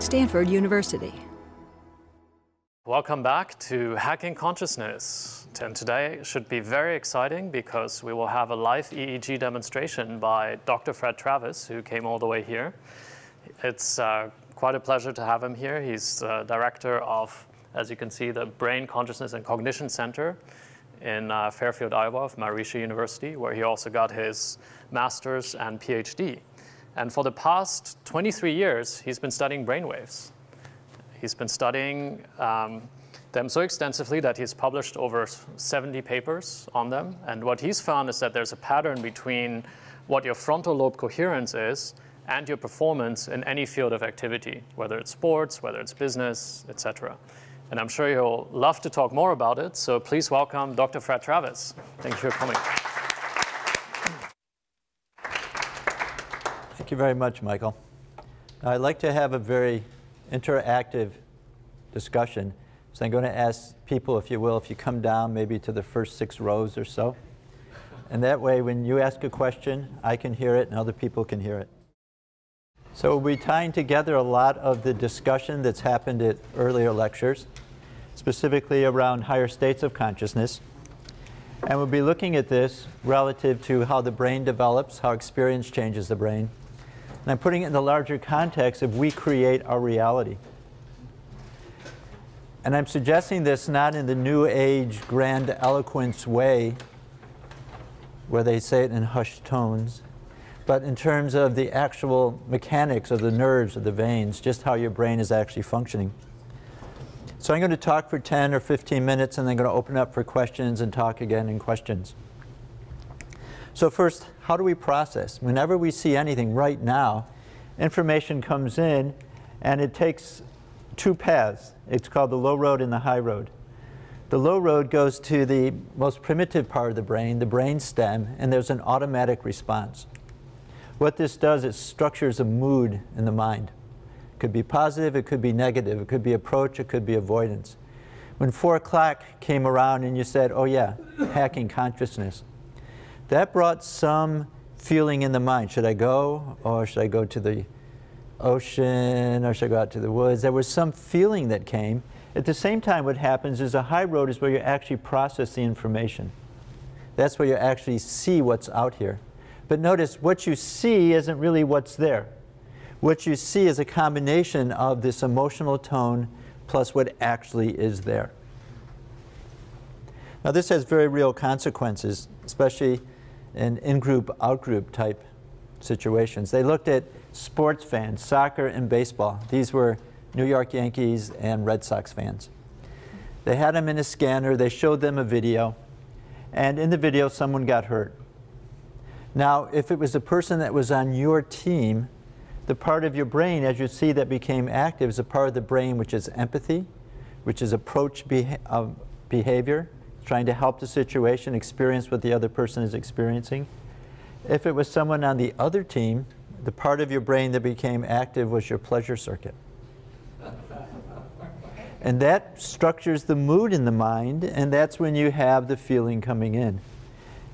Stanford University. Welcome back to Hacking Consciousness. And today should be very exciting because we will have a live EEG demonstration by Dr. Fred Travis, who came all the way here. It's quite a pleasure to have him here. He's the director of, as you can see, the Brain, Consciousness, and Cognition Center in Fairfield, Iowa, of Maharishi University, where he also got his master's and PhD. And for the past 23 years, he's been studying brainwaves. He's been studying them so extensively that he's published over 70 papers on them. And what he's found is that there's a pattern between what your frontal lobe coherence is and your performance in any field of activity, whether it's sports, whether it's business, etc. And I'm sure you'll love to talk more about it. So please welcome Dr. Fred Travis. Thank you for coming. Thank you very much, Michael. I'd like to have a very interactive discussion. So I'm going to ask people, if you will, if you come down maybe to the first 6 rows or so. And that way, when you ask a question, I can hear it and other people can hear it. So we'll be tying together a lot of the discussion that's happened at earlier lectures, specifically around higher states of consciousness. And we'll be looking at this relative to how the brain develops, how experience changes the brain. And I'm putting it in the larger context of we create our reality. And I'm suggesting this not in the New Age grand eloquence way, where they say it in hushed tones, but in terms of the actual mechanics of the nerves, of the veins, just how your brain is actually functioning. So I'm going to talk for 10 or 15 minutes, and then I'm going to open up for questions and talk again in questions. So first, how do we process? Whenever we see anything right now, information comes in, and it takes 2 paths. It's called the low road and the high road. The low road goes to the most primitive part of the brain stem, and there's an automatic response. What this does is structures a mood in the mind. It could be positive, it could be negative, it could be approach, it could be avoidance. When 4 o'clock came around and you said, oh yeah, hacking consciousness, that brought some feeling in the mind. Should I go, or should I go to the ocean, or should I go out to the woods? There was some feeling that came. At the same time, what happens is a high road is where you actually process the information. That's where you actually see what's out here. But notice, what you see isn't really what's there. What you see is a combination of this emotional tone plus what actually is there. Now this has very real consequences, especially in in-group, out-group type situations. They looked at sports fans, soccer and baseball. These were New York Yankees and Red Sox fans. They had them in a scanner, they showed them a video, and in the video someone got hurt. Now, if it was a person that was on your team, the part of your brain, as you see, that became active is a part of the brain which is empathy, which is approach behavior, trying to help the situation, experience what the other person is experiencing. If it was someone on the other team, the part of your brain that became active was your pleasure circuit. And that structures the mood in the mind, and that's when you have the feeling coming in.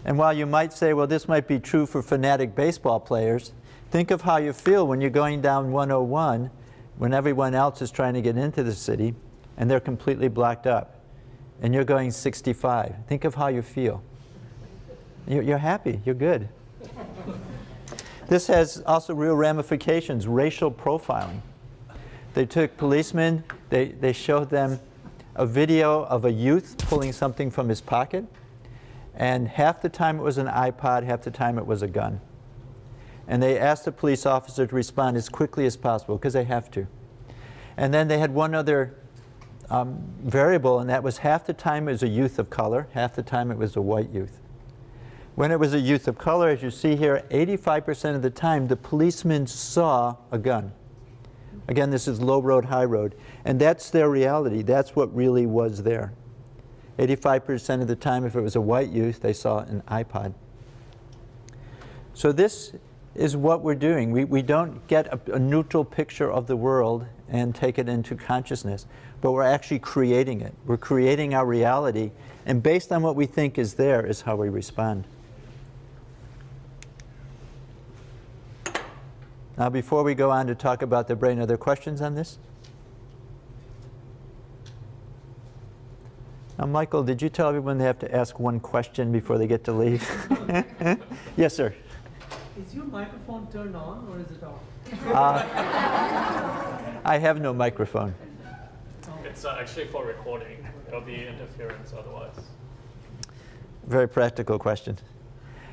And while you might say, well, this might be true for fanatic baseball players, think of how you feel when you're going down 101 when everyone else is trying to get into the city and they're completely blocked up. And you're going 65. Think of how you feel. You're happy. You're good. This has also real ramifications, racial profiling. They took policemen, they showed them a video of a youth pulling something from his pocket, and half the time it was an iPod, half the time it was a gun. And they asked the police officer to respond as quickly as possible, because they have to. And then they had one other variable, and that was half the time it was a youth of color, half the time it was a white youth. When it was a youth of color, as you see here, 85% of the time the policeman saw a gun. Again, this is low road, high road. And that's their reality. That's what really was there. 85% of the time, if it was a white youth, they saw an iPod. So this is what we're doing. We don't get a neutral picture of the world and take it into consciousness, but we're actually creating it. We're creating our reality, and based on what we think is there is how we respond. Now, before we go on to talk about the brain, are there questions on this? Now, Michael, did you tell everyone they have to ask one question before they get to leave? Yes, sir. Is your microphone turned on or is it off? I have no microphone. It's actually for recording. There'll be interference otherwise. Very practical question.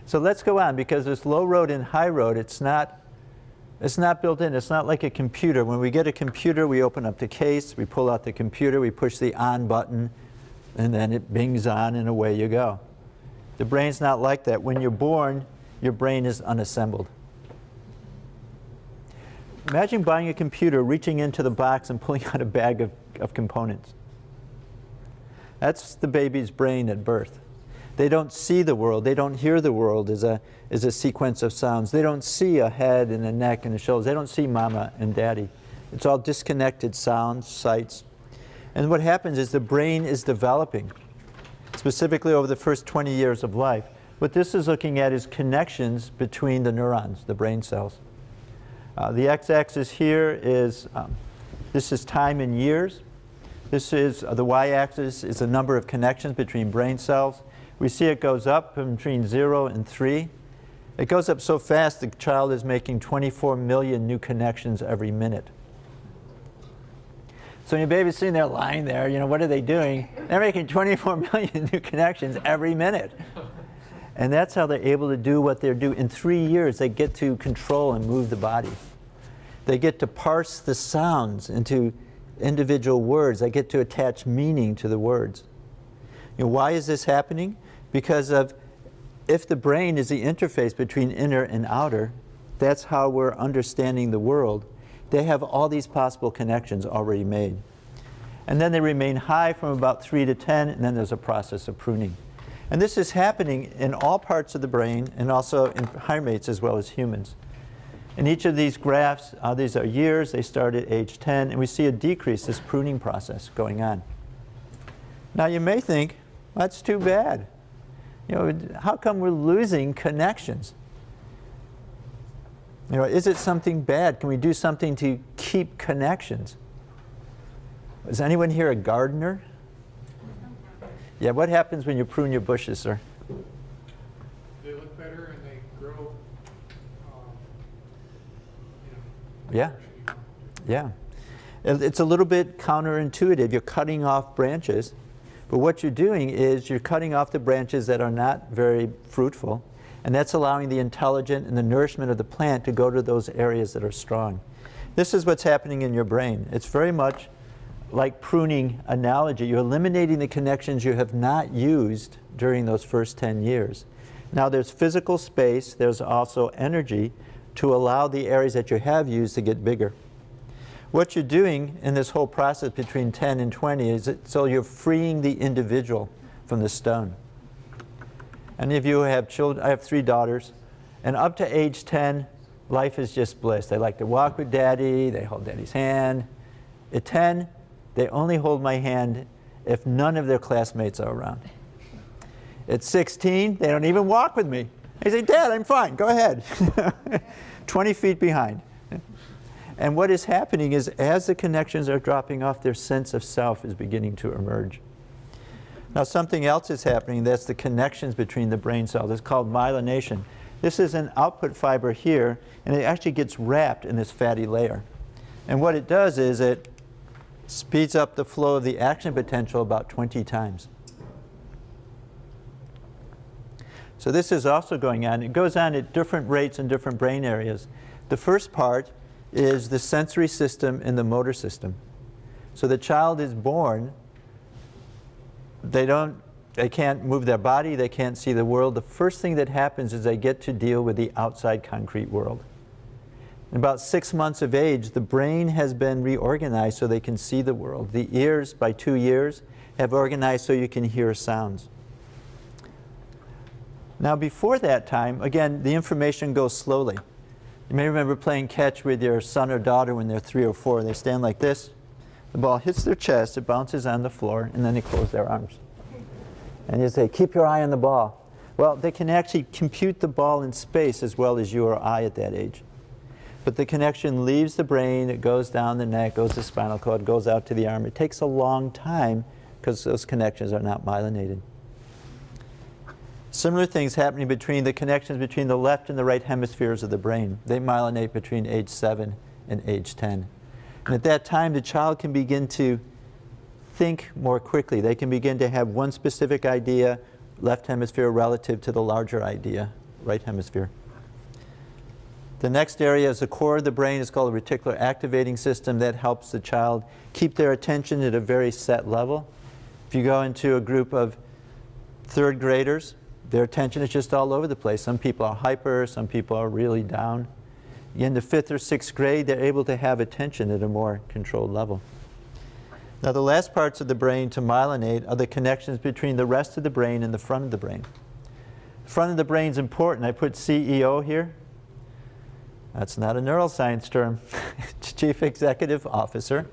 So let's go on, because there's low road and high road. It's not built in. It's not like a computer. When we get a computer, we open up the case, we pull out the computer, we push the on button, and then it bings on and away you go. The brain's not like that. When you're born, your brain is unassembled. Imagine buying a computer, reaching into the box and pulling out a bag of components. That's the baby's brain at birth. They don't see the world. They don't hear the world as a sequence of sounds. They don't see a head and a neck and a shoulders. They don't see mama and daddy. It's all disconnected sounds, sights. And what happens is the brain is developing, specifically over the first 20 years of life. What this is looking at is connections between the neurons, the brain cells. The x-axis here is, this is time in years. This is, the y-axis is the number of connections between brain cells. We see it goes up between 0 and 3. It goes up so fast the child is making 24 million new connections every minute. So when your baby's sitting there lying there, you know, what are they doing? They're making 24 million new connections every minute. And that's how they're able to do what they're doing. In 3 years, they get to control and move the body. They get to parse the sounds into individual words. They get to attach meaning to the words. You know, why is this happening? Because of, if the brain is the interface between inner and outer, that's how we're understanding the world. They have all these possible connections already made. And then they remain high from about 3 to 10, and then there's a process of pruning. And this is happening in all parts of the brain, and also in primates as well as humans. In each of these graphs, these are years. They start at age 10, and we see a decrease, this pruning process going on. Now you may think, that's too bad. You know, how come we're losing connections? You know, is it something bad? Can we do something to keep connections? Is anyone here a gardener? Yeah, what happens when you prune your bushes, sir? They look better and they grow. Yeah. Yeah. It's a little bit counterintuitive. You're cutting off branches, but what you're doing is you're cutting off the branches that are not very fruitful, and that's allowing the intelligence and the nourishment of the plant to go to those areas that are strong. This is what's happening in your brain. It's very much like pruning analogy. You're eliminating the connections you have not used during those first 10 years. Now there's physical space, there's also energy to allow the areas that you have used to get bigger. What you're doing in this whole process between 10 and 20 is so you're freeing the individual from the stone. Any of you have children? I have 3 daughters, and up to age 10, life is just bliss. They like to walk with daddy, they hold daddy's hand. At 10, they only hold my hand if none of their classmates are around. At 16, they don't even walk with me. They say, Dad, I'm fine, go ahead. 20 feet behind. And what is happening is as the connections are dropping off, their sense of self is beginning to emerge. Now something else is happening, that's the connections between the brain cells. It's called myelination. This is an output fiber here, and it actually gets wrapped in this fatty layer. And what it does is it speeds up the flow of the action potential about 20 times. So this is also going on. It goes on at different rates in different brain areas. The first part is the sensory system and the motor system. So the child is born, they can't move their body, they can't see the world. The first thing that happens is they get to deal with the outside concrete world. In about 6 months of age, the brain has been reorganized so they can see the world. The ears, by 2 years, have organized so you can hear sounds. Now before that time, again, the information goes slowly. You may remember playing catch with your son or daughter when they're 3 or 4. They stand like this. The ball hits their chest, it bounces on the floor, and then they close their arms. And you say, keep your eye on the ball. Well, they can actually compute the ball in space as well as you or I at that age. But the connection leaves the brain, it goes down the neck, goes to the spinal cord, goes out to the arm. It takes a long time because those connections are not myelinated. Similar things happening between the connections between the left and the right hemispheres of the brain. They myelinate between age 7 and age 10. And at that time, the child can begin to think more quickly. They can begin to have one specific idea, left hemisphere, relative to the larger idea, right hemisphere. The next area is the core of the brain. It's called a reticular activating system. That helps the child keep their attention at a very set level. If you go into a group of third graders, their attention is just all over the place. Some people are hyper, some people are really down. In the 5th or 6th grade, they're able to have attention at a more controlled level. Now, the last parts of the brain to myelinate are the connections between the rest of the brain and the front of the brain. The front of the brain is important. I put CEO here. That's not a neuroscience term. It's Chief Executive Officer.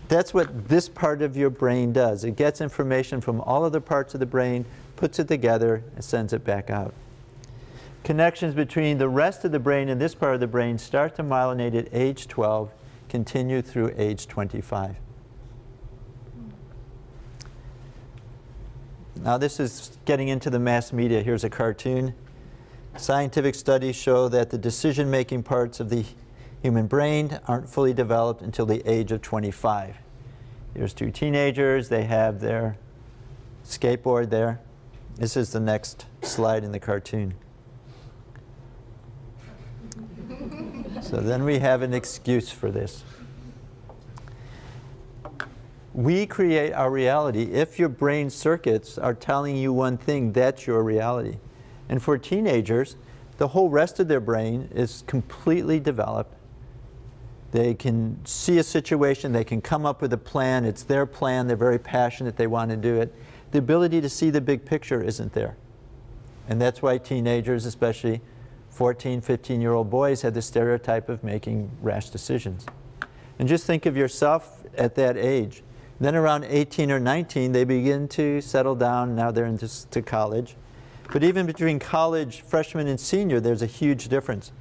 That's what this part of your brain does. It gets information from all other parts of the brain, puts it together, and sends it back out. Connections between the rest of the brain and this part of the brain start to myelinate at age 12, continue through age 25. Now this is getting into the mass media. Here's a cartoon. Scientific studies show that the decision-making parts of the human brain aren't fully developed until the age of 25. Here's 2 teenagers. They have their skateboard there. This is the next slide in the cartoon. So then we have an excuse for this. We create our reality. If your brain circuits are telling you one thing, that's your reality. And for teenagers, the whole rest of their brain is completely developed. They can see a situation, they can come up with a plan, it's their plan, they're very passionate, they want to do it. The ability to see the big picture isn't there. And that's why teenagers, especially 14, 15-year-old boys, have the stereotype of making rash decisions. And just think of yourself at that age. Then around 18 or 19, they begin to settle down, now they're into college. But even between college, freshman, and senior, there's a huge difference.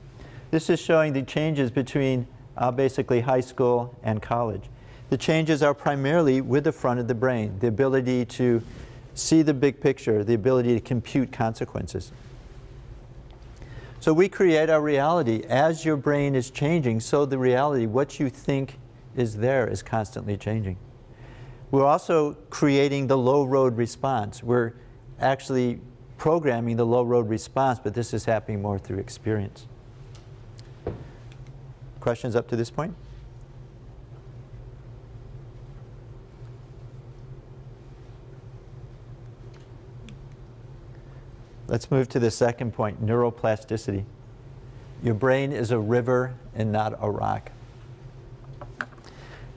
This is showing the changes between basically high school and college. The changes are primarily with the front of the brain, the ability to see the big picture, the ability to compute consequences. So we create our reality. As your brain is changing, so the reality, what you think is there, is constantly changing. We're also creating the low road response. We're actually programming the low road response, but this is happening more through experience. Questions up to this point? Let's move to the second point, neuroplasticity. Your brain is a river and not a rock.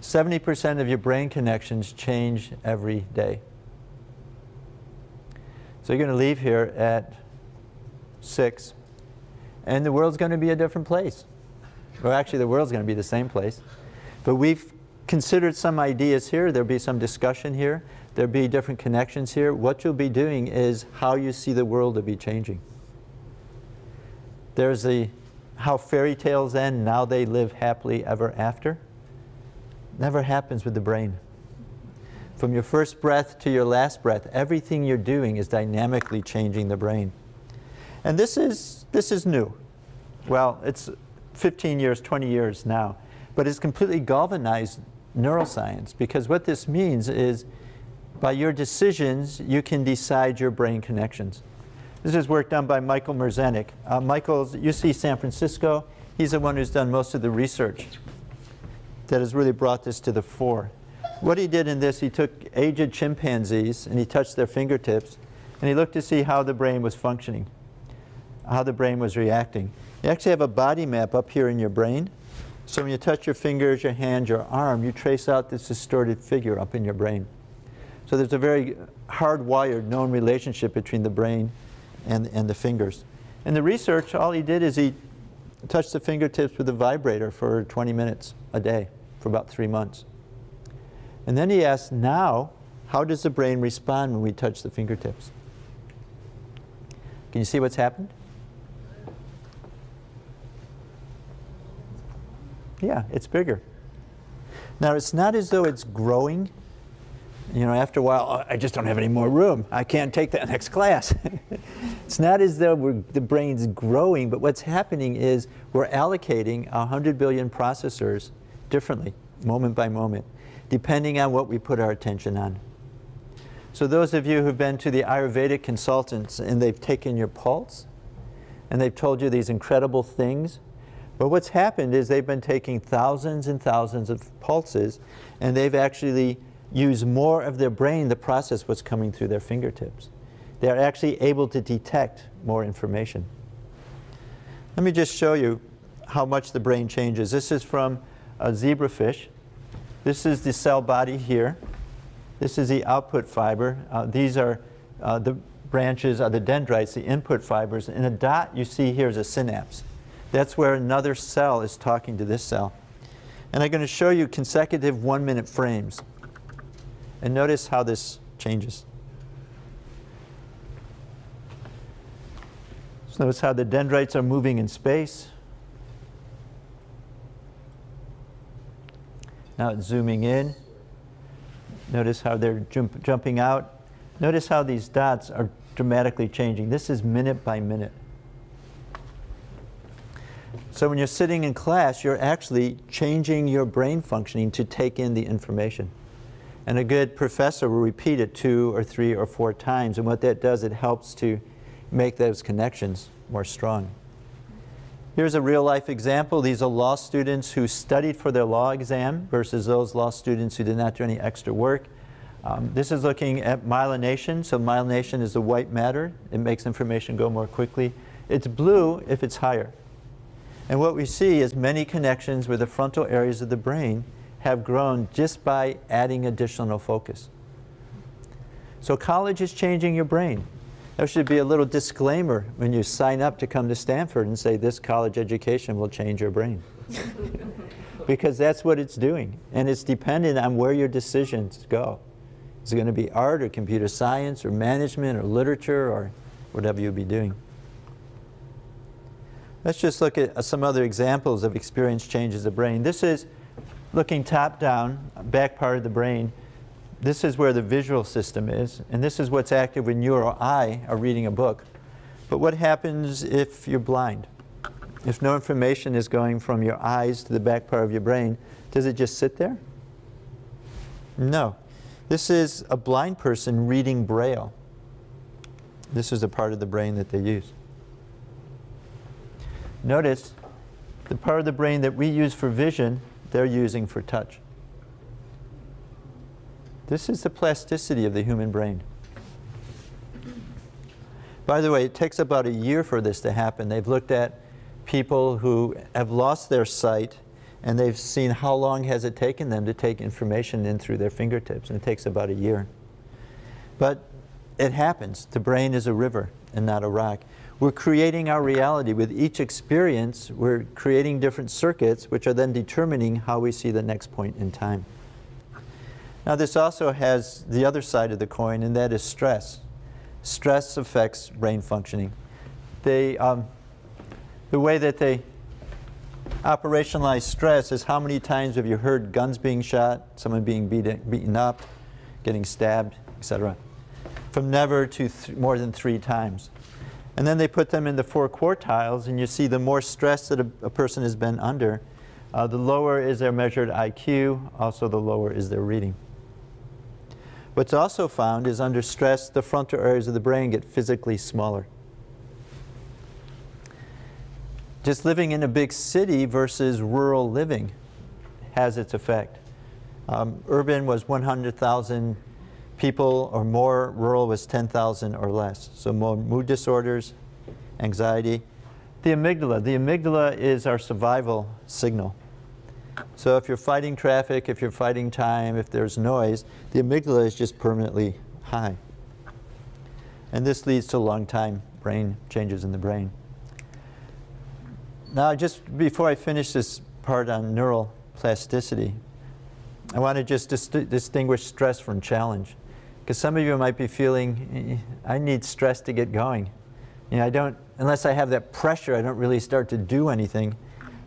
70% of your brain connections change every day. So you're going to leave here at 6, and the world's going to be a different place. Well, actually, the world's going to be the same place. But we've considered some ideas here. There'll be some discussion here. There'll be different connections here. What you'll be doing is how you see the world will be changing. There's the how fairy tales end, now they live happily ever after. Never happens with the brain. From your first breath to your last breath, everything you're doing is dynamically changing the brain. And this is new. Well, it's 15 years, 20 years now. But it's completely galvanized neuroscience, because what this means is by your decisions, you can decide your brain connections. This is work done by Michael Merzenich. Michael's UC San Francisco. He's the one who's done most of the research that has really brought this to the fore. What he did in this, he took aged chimpanzees and he touched their fingertips and he looked to see how the brain was functioning, how the brain was reacting. You actually have a body map up here in your brain. So when you touch your fingers, your hand, your arm, you trace out this distorted figure up in your brain. So there's a very hardwired known relationship between the brain and the fingers. In the research, all he did is he touched the fingertips with a vibrator for 20 minutes a day for about 3 months. And then he asked, now, how does the brain respond when we touch the fingertips? Can you see what's happened? Yeah, it's bigger. Now, it's not as though it's growing. You know, after a while, oh, I just don't have any more room. I can't take that next class. It's not as though the brain's growing, but what's happening is we're allocating 100 billion processors differently, moment by moment, depending on what we put our attention on. So those of you who've been to the Ayurvedic consultants and they've taken your pulse and they've told you these incredible things, but what's happened is they've been taking thousands and thousands of pulses and they've actually used more of their brain to process what's coming through their fingertips. They're actually able to detect more information. Let me just show you how much the brain changes. This is from a zebrafish. This is the cell body here. This is the output fiber. These are the branches, are the dendrites, the input fibers. And a dot you see here is a synapse. That's where another cell is talking to this cell. And I'm going to show you consecutive 1-minute frames. And notice how this changes. So notice how the dendrites are moving in space. Now it's zooming in. Notice how they're jumping out. Notice how these dots are dramatically changing. This is minute by minute. So when you're sitting in class, you're actually changing your brain functioning to take in the information. And a good professor will repeat it 2 or 3 or 4 times. And what that does, it helps to make those connections more strong. Here's a real-life example. These are law students who studied for their law exam versus those law students who did not do any extra work. This is looking at myelination. So myelination is the white matter. It makes information go more quickly. It's blue if it's higher. And what we see is many connections with the frontal areas of the brain have grown just by adding additional focus. So college is changing your brain. There should be a little disclaimer when you sign up to come to Stanford and say this college education will change your brain. Because that's what it's doing. And it's dependent on where your decisions go. Is it going to be art or computer science or management or literature or whatever you'll be doing? Let's just look at some other examples of experience changes the brain. This is looking top down, back part of the brain. This is where the visual system is, and this is what's active when you or I are reading a book. But what happens if you're blind? If no information is going from your eyes to the back part of your brain, does it just sit there? No. This is a blind person reading Braille. This is a part of the brain that they use. Notice the part of the brain that we use for vision, they're using for touch. This is the plasticity of the human brain. By the way, it takes about a year for this to happen. They've looked at people who have lost their sight, and they've seen how long has it taken them to take information in through their fingertips, and it takes about a year. But it happens. The brain is a river and not a rock. We're creating our reality. With each experience, we're creating different circuits, which are then determining how we see the next point in time. Now, this also has the other side of the coin, and that is stress. Stress affects brain functioning. The way that they operationalize stress is how many times have you heard guns being shot, someone being beaten up, getting stabbed, etc. From never to more than 3 times. And then they put them in the 4 quartiles, and you see the more stress that a person has been under, the lower is their measured IQ, also the lower is their reading. What's also found is under stress, the frontal areas of the brain get physically smaller. Just living in a big city versus rural living has its effect. Urban was 100,000 people or more, rural was 10,000 or less. So more mood disorders, anxiety. The amygdala is our survival signal. So if you're fighting traffic, if you're fighting time, if there's noise, the amygdala is just permanently high. And this leads to long-time brain changes in the brain. Now, just before I finish this part on neuroplasticity, I want to just distinguish stress from challenge. Because some of you might be feeling, I need stress to get going. You know, unless I have that pressure, I don't really start to do anything.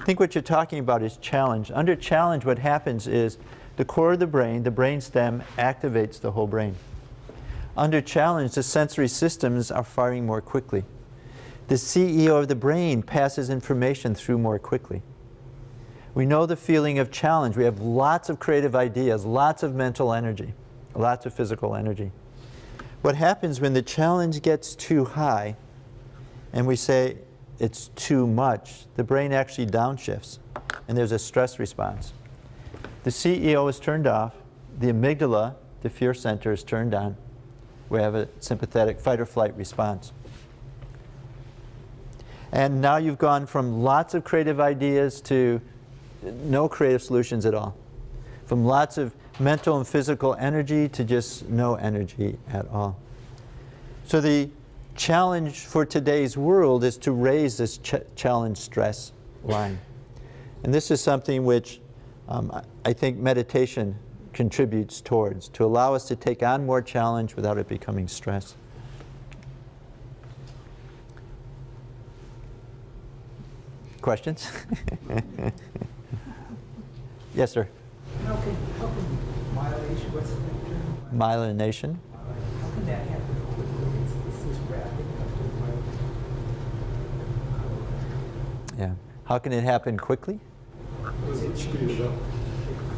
I think what you're talking about is challenge. Under challenge, what happens is the core of the brain stem activates the whole brain. Under challenge, the sensory systems are firing more quickly. The CEO of the brain passes information through more quickly. We know the feeling of challenge. We have lots of creative ideas, lots of mental energy, lots of physical energy. What happens when the challenge gets too high and we say it's too much, the brain actually downshifts and there's a stress response. The CEO is turned off, the amygdala, the fear center, is turned on. We have a sympathetic fight or flight response. And now you've gone from lots of creative ideas to no creative solutions at all. From lots of mental and physical energy to just no energy at all. So the challenge for today's world is to raise this challenge stress line. And this is something which I think meditation contributes towards, to allow us to take on more challenge without it becoming stress. Questions? Yes, sir. How can myelination, what's the term? Myelination. How can that happen quickly? It's this rapid after Yeah. How can it happen quickly? Does it speed it up?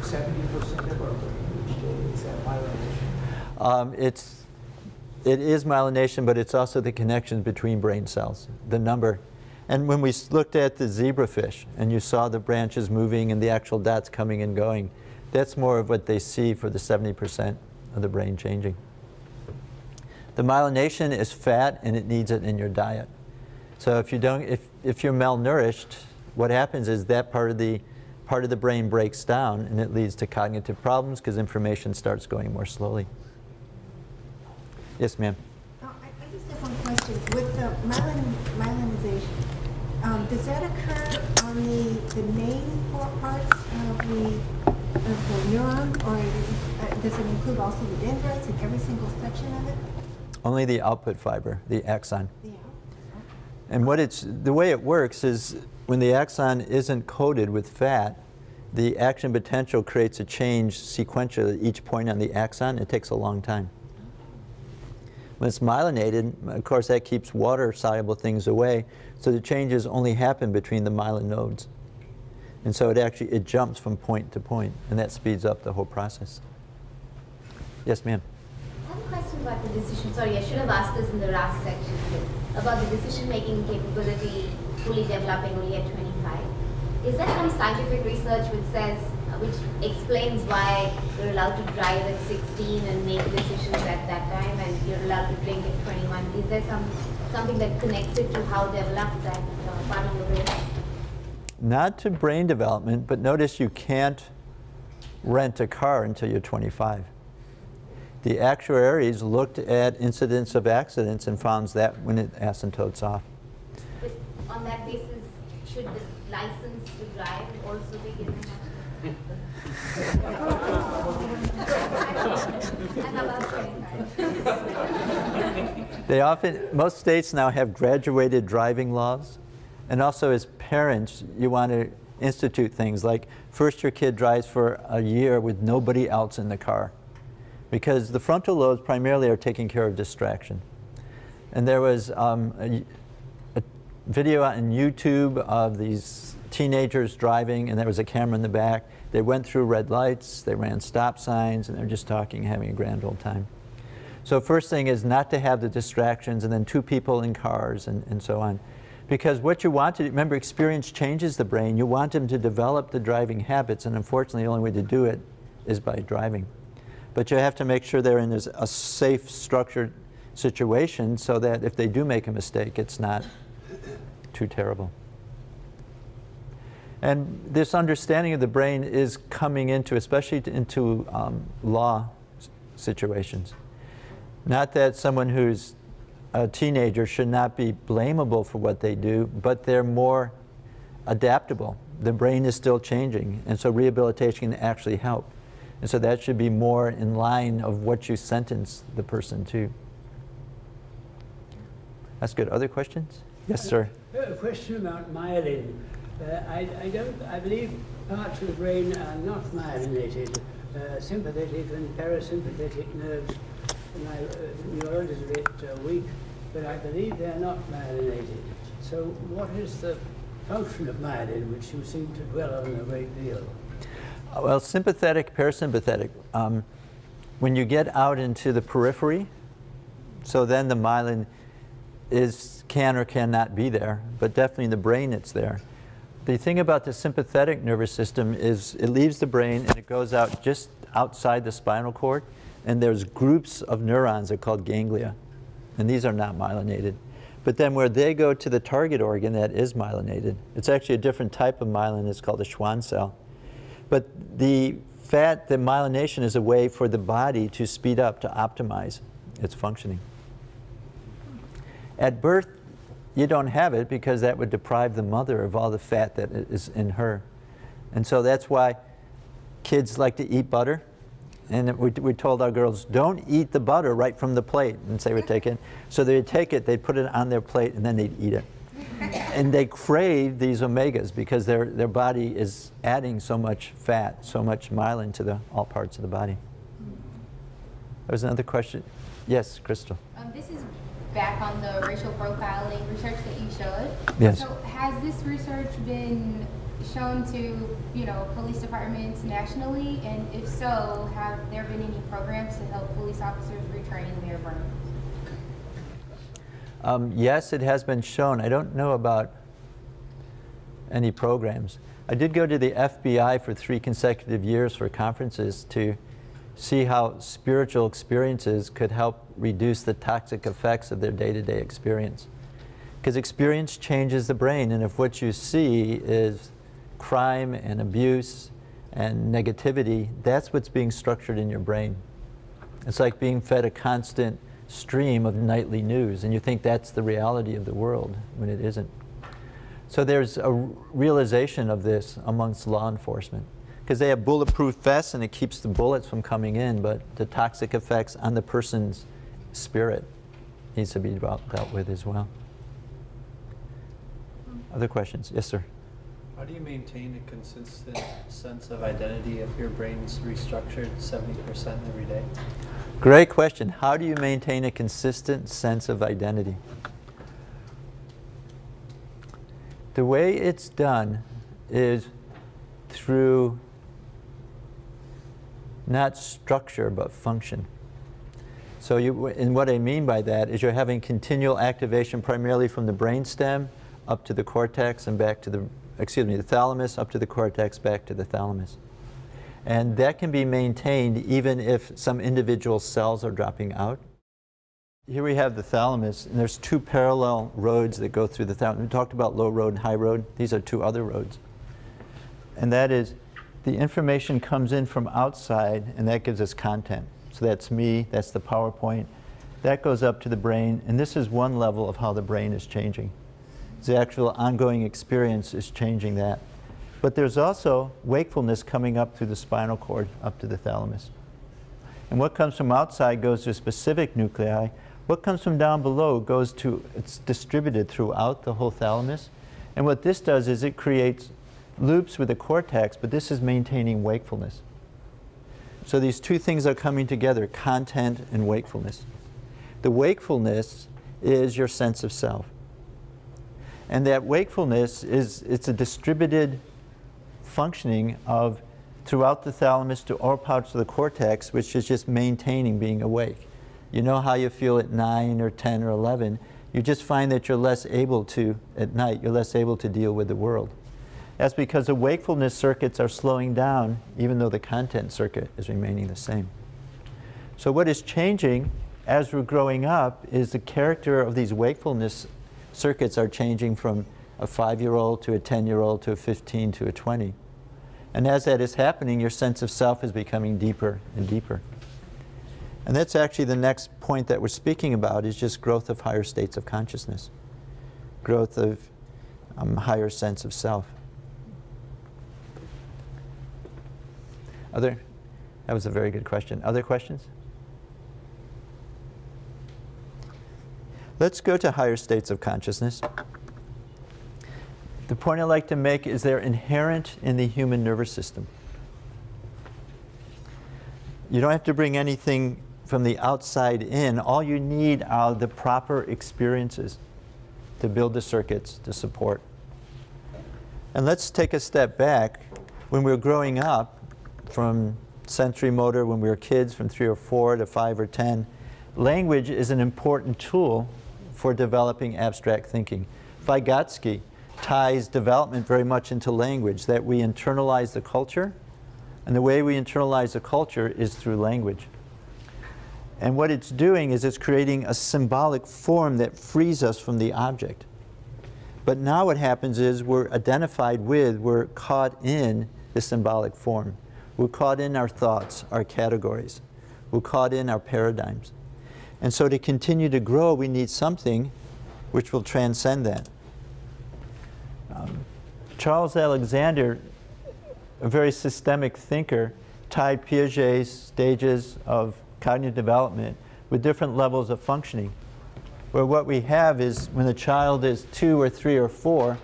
70% of our brain each day, is that myelination? It is myelination, but it's also the connections between brain cells, the number. And when we looked at the zebrafish and you saw the branches moving and the actual dots coming and going, that's more of what they see for the 70% of the brain changing. The myelination is fat and it needs it in your diet. So if you're malnourished, what happens is that part of the brain breaks down and it leads to cognitive problems because information starts going more slowly. Yes, ma'am. I just have one question. With the myelinization, does that occur on the main parts of the neuron, or does it include also the dendrites and every single section of it? Only the output fiber, the axon. Yeah. And the way it works is when the axon isn't coated with fat, the action potential creates a change sequentially at each point on the axon. It takes a long time. When it's myelinated, of course, that keeps water-soluble things away, so the changes only happen between the myelin nodes. And so it jumps from point to point, and that speeds up the whole process. Yes, ma'am. I have a question about the decision. Sorry, I should have asked this in the last section. About the decision-making capability fully developing only at 25. Is there some scientific research which explains why you're allowed to drive at 16 and make decisions at that time, and you're allowed to drink at 21? Is there something that connects it to how developed that part of the brain? Not to brain development, but notice you can't rent a car until you're 25. The actuaries looked at incidents of accidents and found that when it asymptotes off. But on that basis, should the license to drive also be given? Most states now have graduated driving laws. And also as parents, you want to institute things like first your kid drives for a year with nobody else in the car. Because the frontal lobes primarily are taking care of distraction. And there was a video on YouTube of these teenagers driving, and there was a camera in the back. They went through red lights, they ran stop signs, and they're just talking, having a grand old time. So first thing is not to have the distractions, and then two people in cars, and so on. Because what you want to do, remember, experience changes the brain. You want them to develop the driving habits, and unfortunately the only way to do it is by driving. But you have to make sure they're in a safe, structured situation so that if they do make a mistake, it's not too terrible. And this understanding of the brain is coming into, especially into law situations. Not that someone who's a teenager should not be blamable for what they do, but they're more adaptable. The brain is still changing, and so rehabilitation can actually help. And so that should be more in line of what you sentence the person to. That's good. Other questions? Yes, sir. A question about myelin. I believe parts of the brain are not myelinated. Sympathetic and parasympathetic nerves. My neurons are a bit weak, but I believe they're not myelinated. So what is the function of myelin, which you seem to dwell on a great deal? Well, sympathetic, parasympathetic. When you get out into the periphery, so then the myelin can or cannot be there, but definitely in the brain it's there. The thing about the sympathetic nervous system is it leaves the brain and it goes out just outside the spinal cord, and there's groups of neurons that are called ganglia, and these are not myelinated. But then where they go to the target organ, that is myelinated. It's actually a different type of myelin. It's called a Schwann cell. But the myelination is a way for the body to speed up, to optimize its functioning. At birth, you don't have it because that would deprive the mother of all the fat that is in her. And so that's why kids like to eat butter. And we told our girls, don't eat the butter right from the plate, and say we take it. So they'd take it, they'd put it on their plate, and then they'd eat it. And they crave these omegas because their body is adding so much fat, so much myelin to all parts of the body. There was another question. Yes, Crystal. This is back on the racial profiling research that you showed. Yes. So has this research been shown to, police departments nationally? And if so, have there been any programs to help police officers retrain their brains? Yes, it has been shown. I don't know about any programs. I did go to the FBI for 3 consecutive years for conferences to see how spiritual experiences could help reduce the toxic effects of their day-to-day experience. Because experience changes the brain, and if what you see is crime and abuse and negativity, that's what's being structured in your brain. It's like being fed a constant stream of nightly news, and you think that's the reality of the world when it isn't. So there's a realization of this amongst law enforcement, because they have bulletproof vests and it keeps the bullets from coming in, but the toxic effects on the person's spirit needs to be dealt with as well. Other questions? Yes, sir. How do you maintain a consistent sense of identity if your brain's restructured 70% every day? Great question. How do you maintain a consistent sense of identity? The way it's done is through not structure but function. So and what I mean by that is you're having continual activation primarily from the brainstem up to the cortex and back to the thalamus, up to the cortex, back to the thalamus. And that can be maintained even if some individual cells are dropping out. Here we have the thalamus, and there's 2 parallel roads that go through the thalamus. We talked about low road and high road. These are 2 other roads. And that is, the information comes in from outside, and that gives us content. So that's me, that's the PowerPoint. That goes up to the brain, and this is one level of how the brain is changing. The actual ongoing experience is changing that. But there's also wakefulness coming up through the spinal cord, up to the thalamus. And what comes from outside goes to specific nuclei. What comes from down below it's distributed throughout the whole thalamus. And what this does is it creates loops with the cortex, but this is maintaining wakefulness. So these 2 things are coming together, content and wakefulness. The wakefulness is your sense of self. And that wakefulness it's a distributed functioning of throughout the thalamus to all parts of the cortex, which is just maintaining being awake. You know how you feel at 9 or 10 or 11. You just find that you're less able to, at night, you're less able to deal with the world. That's because the wakefulness circuits are slowing down, even though the content circuit is remaining the same. So what is changing as we're growing up is the character of these wakefulness circuits are changing from a 5-year-old to a 10-year-old to a 15 to a 20. And as that is happening, your sense of self is becoming deeper and deeper. And that's actually the next point that we're speaking about, is just growth of higher states of consciousness. Growth of higher sense of self. That was a very good question. Other questions? Let's go to higher states of consciousness. The point I'd like to make is they're inherent in the human nervous system. You don't have to bring anything from the outside in. All you need are the proper experiences to build the circuits to support. And let's take a step back. When we were growing up, from sensory motor, when we were kids, from 3 or 4 to 5 or 10, language is an important tool for developing abstract thinking. Vygotsky ties development very much into language, that we internalize the culture, and the way we internalize the culture is through language. And what it's doing is it's creating a symbolic form that frees us from the object. But now what happens is we're identified with, we're caught in the symbolic form. We're caught in our thoughts, our categories. We're caught in our paradigms. And so to continue to grow, we need something which will transcend that. Charles Alexander, a very systemic thinker, tied Piaget's stages of cognitive development with different levels of functioning. Where what we have is when the child is 2 or 3 or 4,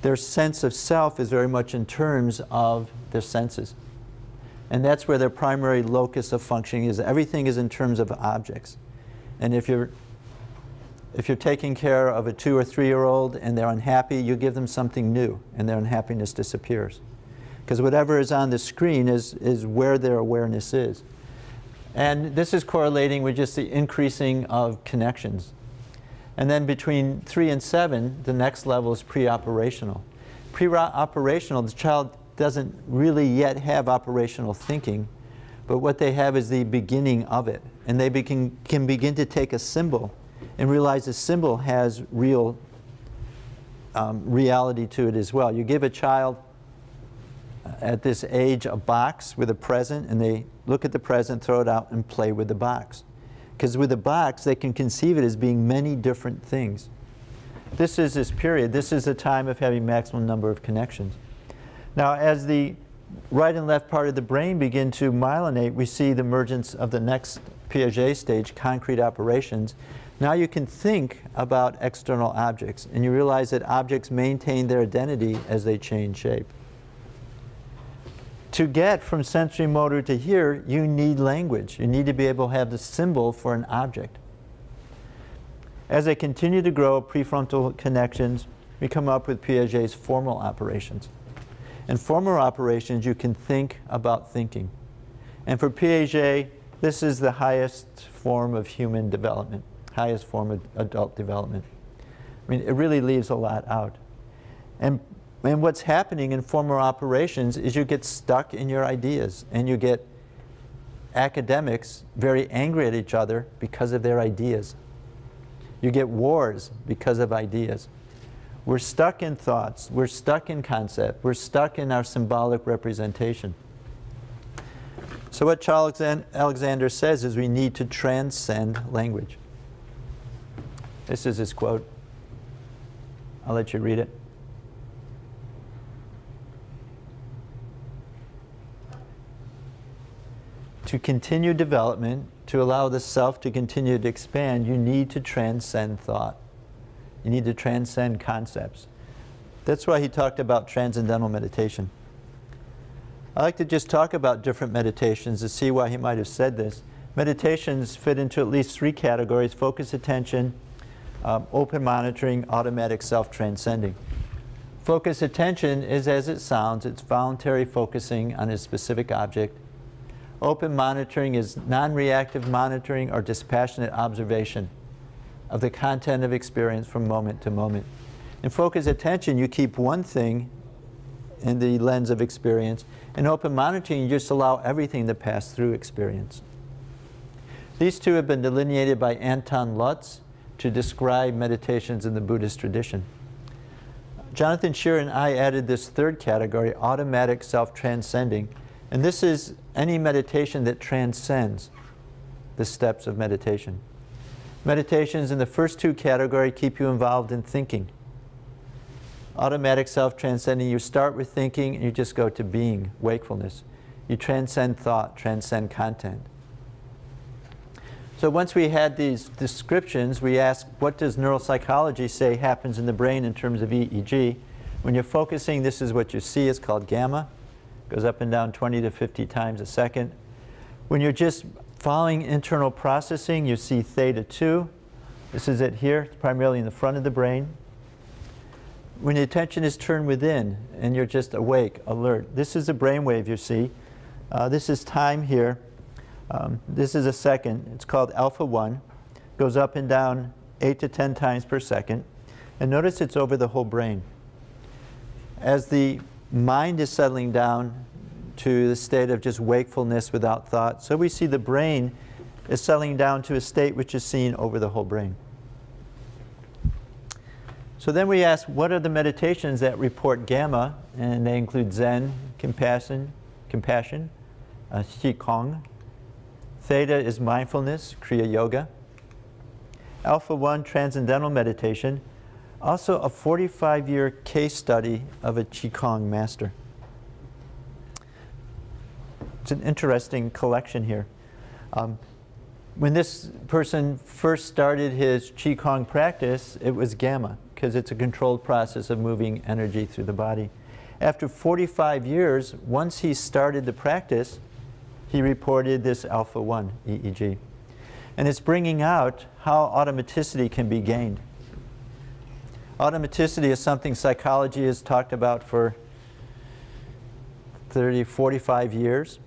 their sense of self is very much in terms of their senses. And that's where their primary locus of functioning is. Everything is in terms of objects. And if you're taking care of a 2 or 3-year-old and they're unhappy, you give them something new and their unhappiness disappears. Because whatever is on the screen is where their awareness is. And this is correlating with just the increasing of connections. And then between 3 and 7, the next level is pre-operational. Pre-operational, the child doesn't really yet have operational thinking, but what they have is the beginning of it. And they can begin to take a symbol and realize the symbol has real reality to it as well. You give a child at this age a box with a present, and they look at the present, throw it out, and play with the box. Because with the box, they can conceive it as being many different things. This is this period. This is the time of having maximum number of connections. Now, as the right and left part of the brain begin to myelinate, we see the emergence of the next Piaget stage, concrete operations. Now you can think about external objects, and you realize that objects maintain their identity as they change shape. To get from sensory motor to here, you need language. You need to be able to have the symbol for an object. As they continue to grow, prefrontal connections, we come up with Piaget's formal operations. In formal operations, you can think about thinking. And for Piaget, this is the highest form of human development, highest form of adult development. I mean, it really leaves a lot out. And what's happening in formal operations is you get stuck in your ideas, and you get academics very angry at each other because of their ideas. You get wars because of ideas. We're stuck in thoughts. We're stuck in concept. We're stuck in our symbolic representation. So what Charles Alexander says is we need to transcend language. This is his quote. I'll let you read it. To continue development, to allow the self to continue to expand, you need to transcend thought. You need to transcend concepts. That's why he talked about transcendental meditation. I like to just talk about different meditations to see why he might have said this. Meditations fit into at least 3 categories: focus attention, open monitoring, automatic self-transcending. Focus attention is as it sounds. It's voluntary focusing on a specific object. Open monitoring is non-reactive monitoring or dispassionate observation of the content of experience from moment to moment. In focus attention, you keep one thing in the lens of experience. In open monitoring, you just allow everything to pass through experience. These two have been delineated by Anton Lutz to describe meditations in the Buddhist tradition. Jonathan Shearer and I added this 3rd category, automatic self-transcending. And this is any meditation that transcends the steps of meditation. Meditations in the first 2 categories keep you involved in thinking. Automatic self-transcending, you start with thinking and you just go to being, wakefulness. You transcend thought, transcend content. So once we had these descriptions, we asked, what does neuropsychology say happens in the brain in terms of EEG? When you're focusing, this is what you see. It's called gamma. Goes up and down 20 to 50 times a second. When you're just following internal processing, you see theta 2. This is it here. It's primarily in the front of the brain. When the attention is turned within and you're just awake, alert, this is the brain wave you see. This is time here. This is a second. It's called alpha 1. Goes up and down 8 to 10 times per second. And notice it's over the whole brain. As the mind is settling down to the state of just wakefulness without thought, so we see the brain is settling down to a state which is seen over the whole brain. So then we ask, what are the meditations that report gamma? And they include Zen, compassion, Qigong. Theta is mindfulness, Kriya Yoga. Alpha 1, transcendental meditation. Also a 45-year case study of a Qigong master. It's an interesting collection here. When this person first started his Qigong practice, it was gamma, because it's a controlled process of moving energy through the body. After 45 years, once he started the practice, he reported this alpha 1 EEG. And it's bringing out how automaticity can be gained. Automaticity is something psychology has talked about for 30, 45 years.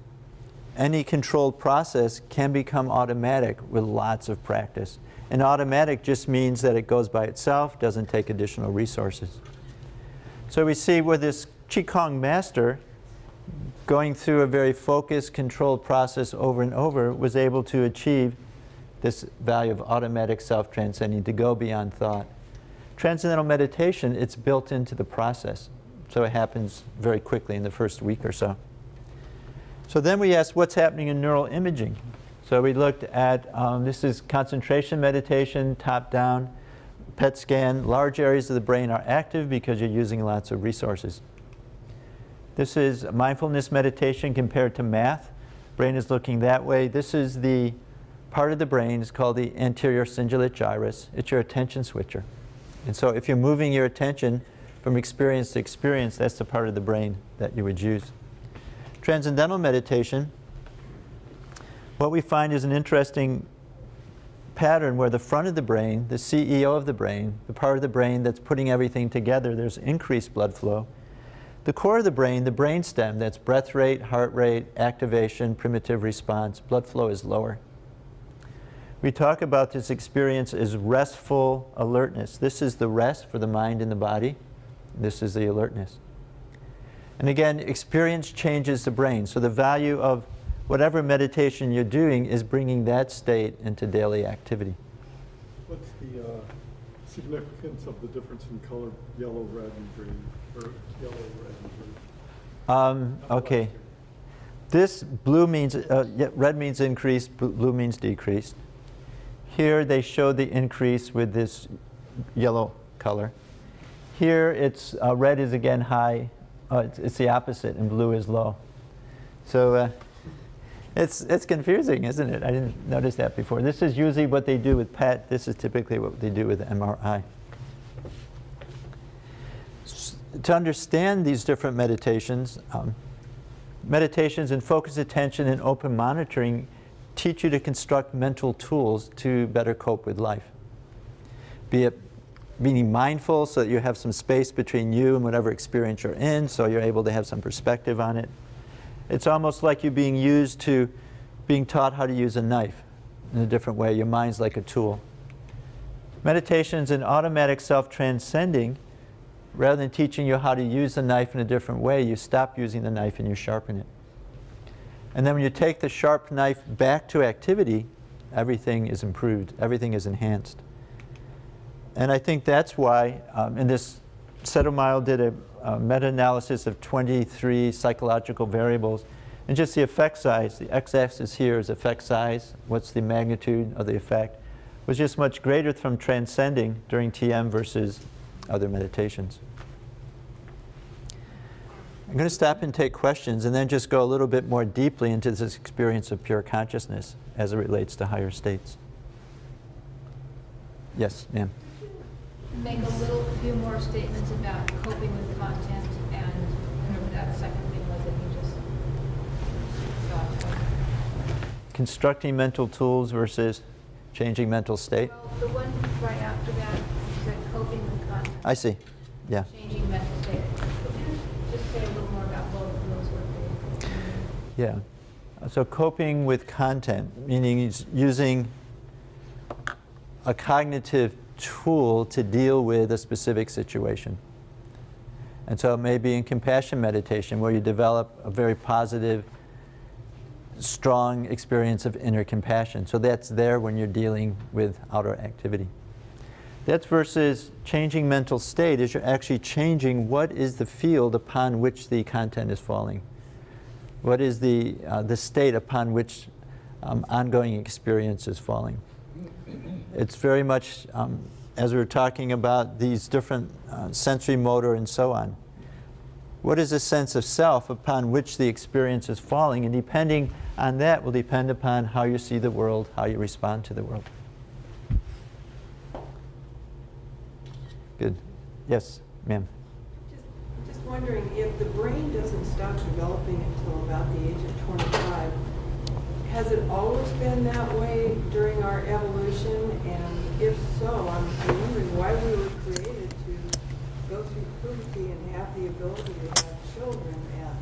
Any controlled process can become automatic with lots of practice. And automatic just means that it goes by itself, doesn't take additional resources. So we see with this Qigong master, going through a very focused, controlled process over and over, was able to achieve this value of automatic self-transcending, to go beyond thought. Transcendental meditation, it's built into the process. So it happens very quickly in the first week or so. So then we asked, what's happening in neural imaging? So we looked at, this is concentration meditation, top-down, PET scan. Large areas of the brain are active because you're using lots of resources. This is mindfulness meditation compared to math. Brain is looking that way. This is the part of the brain, it's called the anterior cingulate gyrus. It's your attention switcher. And so if you're moving your attention from experience to experience, that's the part of the brain that you would use. Transcendental meditation, what we find is an interesting pattern where the front of the brain, the CEO of the brain, the part of the brain that's putting everything together, there's increased blood flow. The core of the brainstem, that's breath rate, heart rate, activation, primitive response, blood flow is lower. We talk about this experience as restful alertness. This is the rest for the mind and the body. This is the alertness. And again, experience changes the brain. So the value of whatever meditation you're doing is bringing that state into daily activity. What's the significance of the difference in color, yellow, red, and green? Or yellow, red, and blue? Okay. This blue means, red means increased, blue means decreased. Here they show the increase with this yellow color. Here it's red is again high. It's the opposite, and blue is low. So it's confusing, isn't it? I didn't notice that before. This is usually what they do with PET. This is typically what they do with MRI. To understand these different meditations, meditations in focused attention and open monitoring teach you to construct mental tools to better cope with life. Be it being mindful so that you have some space between you and whatever experience you're in, so you're able to have some perspective on it. It's almost like you're being taught how to use a knife in a different way. Your mind's like a tool. Meditation's an automatic self-transcending. Rather than teaching you how to use the knife in a different way, you stop using the knife and you sharpen it. And then when you take the sharp knife back to activity, everything is improved, everything is enhanced. And I think that's why, in this, Sotomayor did a meta-analysis of 23 psychological variables, and just the effect size, the x-axis here is effect size, what's the magnitude of the effect, was just much greater from transcending during TM versus other meditations. I'm going to stop and take questions and then just go a little bit more deeply into this experience of pure consciousness as it relates to higher states. Yes, ma'am. make a few more statements about coping with content and whatever that second thing was that you just thought? Constructing mental tools versus changing mental state? Well, the one right after that, you said coping with content. I see. Yeah. Changing mental state. Could you just say a little more about both of those words? Yeah. So coping with content, meaning using a cognitive tool to deal with a specific situation. And so it may be in compassion meditation where you develop a very positive, strong experience of inner compassion. So that's there when you're dealing with outer activity. That's versus changing mental state is you're actually changing what is the field upon which the content is falling. What is the state upon which ongoing experience is falling. It's very much, as we were talking about these different sensory, motor, and so on. What is a sense of self upon which the experience is falling? And depending on that will depend upon how you see the world, how you respond to the world. Good. Yes, ma'am. Just wondering, if the brain doesn't stop developing until about the age of 25, has it always been that way during our evolution? And if so, I'm wondering why we were created to go through puberty and have the ability to have children at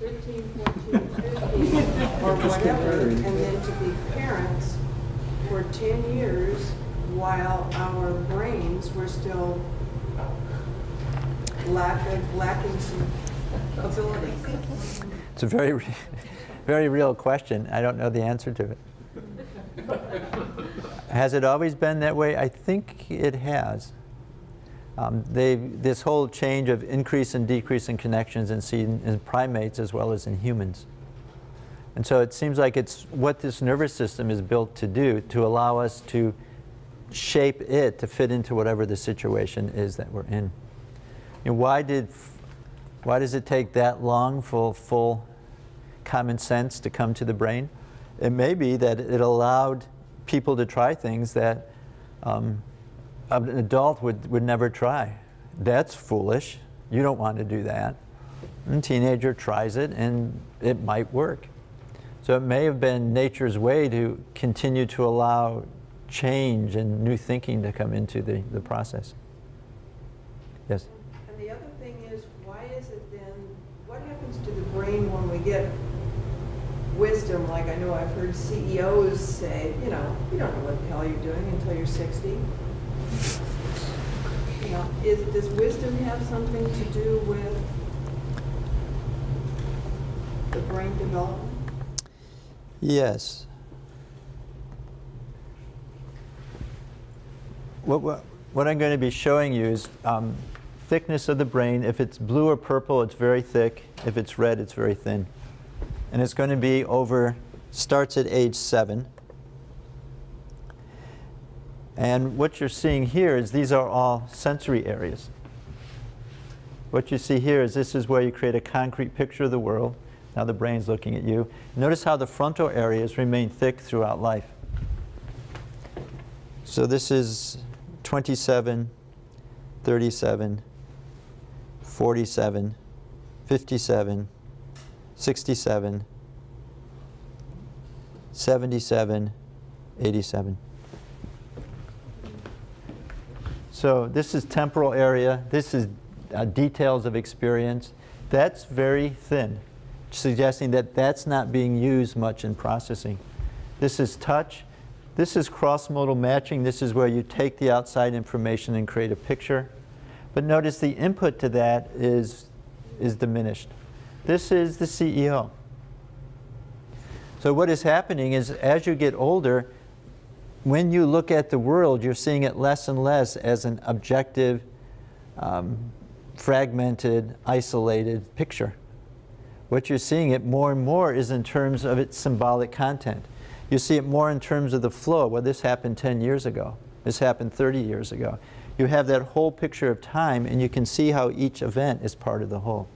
13, 14, 15, or whatever, and then to be parents for 10 years while our brains were still lacking some ability. It's a very real question. I don't know the answer to it. Has it always been that way? I think it has. This whole change of increase and decrease in connections is seen in primates as well as in humans. And so it seems like it's what this nervous system is built to do, to allow us to shape it to fit into whatever the situation is that we're in. And why does it take that long for full common sense to come to the brain? It may be that it allowed people to try things that an adult would never try. That's foolish. You don't want to do that. And a teenager tries it and it might work. So it may have been nature's way to continue to allow change and new thinking to come into the process. Yes? And the other thing is, why is it then, what happens to the brain when we get wisdom? Like I know I've heard CEOs say, you know, you don't know what the hell you're doing until you're 60. You know, does wisdom have something to do with the brain development? Yes. What I'm going to be showing you is thickness of the brain. If it's blue or purple, it's very thick. If it's red, it's very thin. And it's going to be starts at age 7. And what you're seeing here is these are all sensory areas. What you see here is this is where you create a concrete picture of the world. Now the brain's looking at you. Notice how the frontal areas remain thick throughout life. So this is 27, 37, 47, 57, 67, 77, 87. So this is temporal area. This is details of experience. That's very thin, suggesting that that's not being used much in processing. This is touch. This is cross-modal matching. This is where you take the outside information and create a picture. But notice the input to that is diminished. This is the CEO. So what is happening is as you get older, when you look at the world, you're seeing it less and less as an objective, fragmented, isolated picture. What you're seeing it more and more is in terms of its symbolic content. You see it more in terms of the flow. Well, this happened 10 years ago. This happened 30 years ago. You have that whole picture of time, and you can see how each event is part of the whole.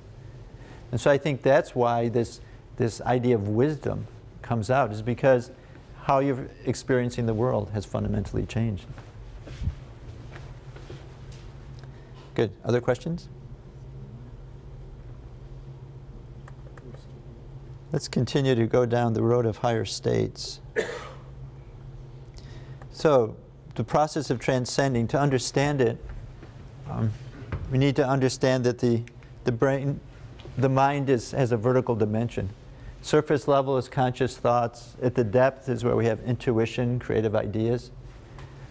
And so I think that's why this idea of wisdom comes out, is because how you're experiencing the world has fundamentally changed. Good. Other questions? Let's continue to go down the road of higher states. So, the process of transcending, to understand it, we need to understand that the brain, the mind has a vertical dimension. Surface level is conscious thoughts. At the depth is where we have intuition, creative ideas.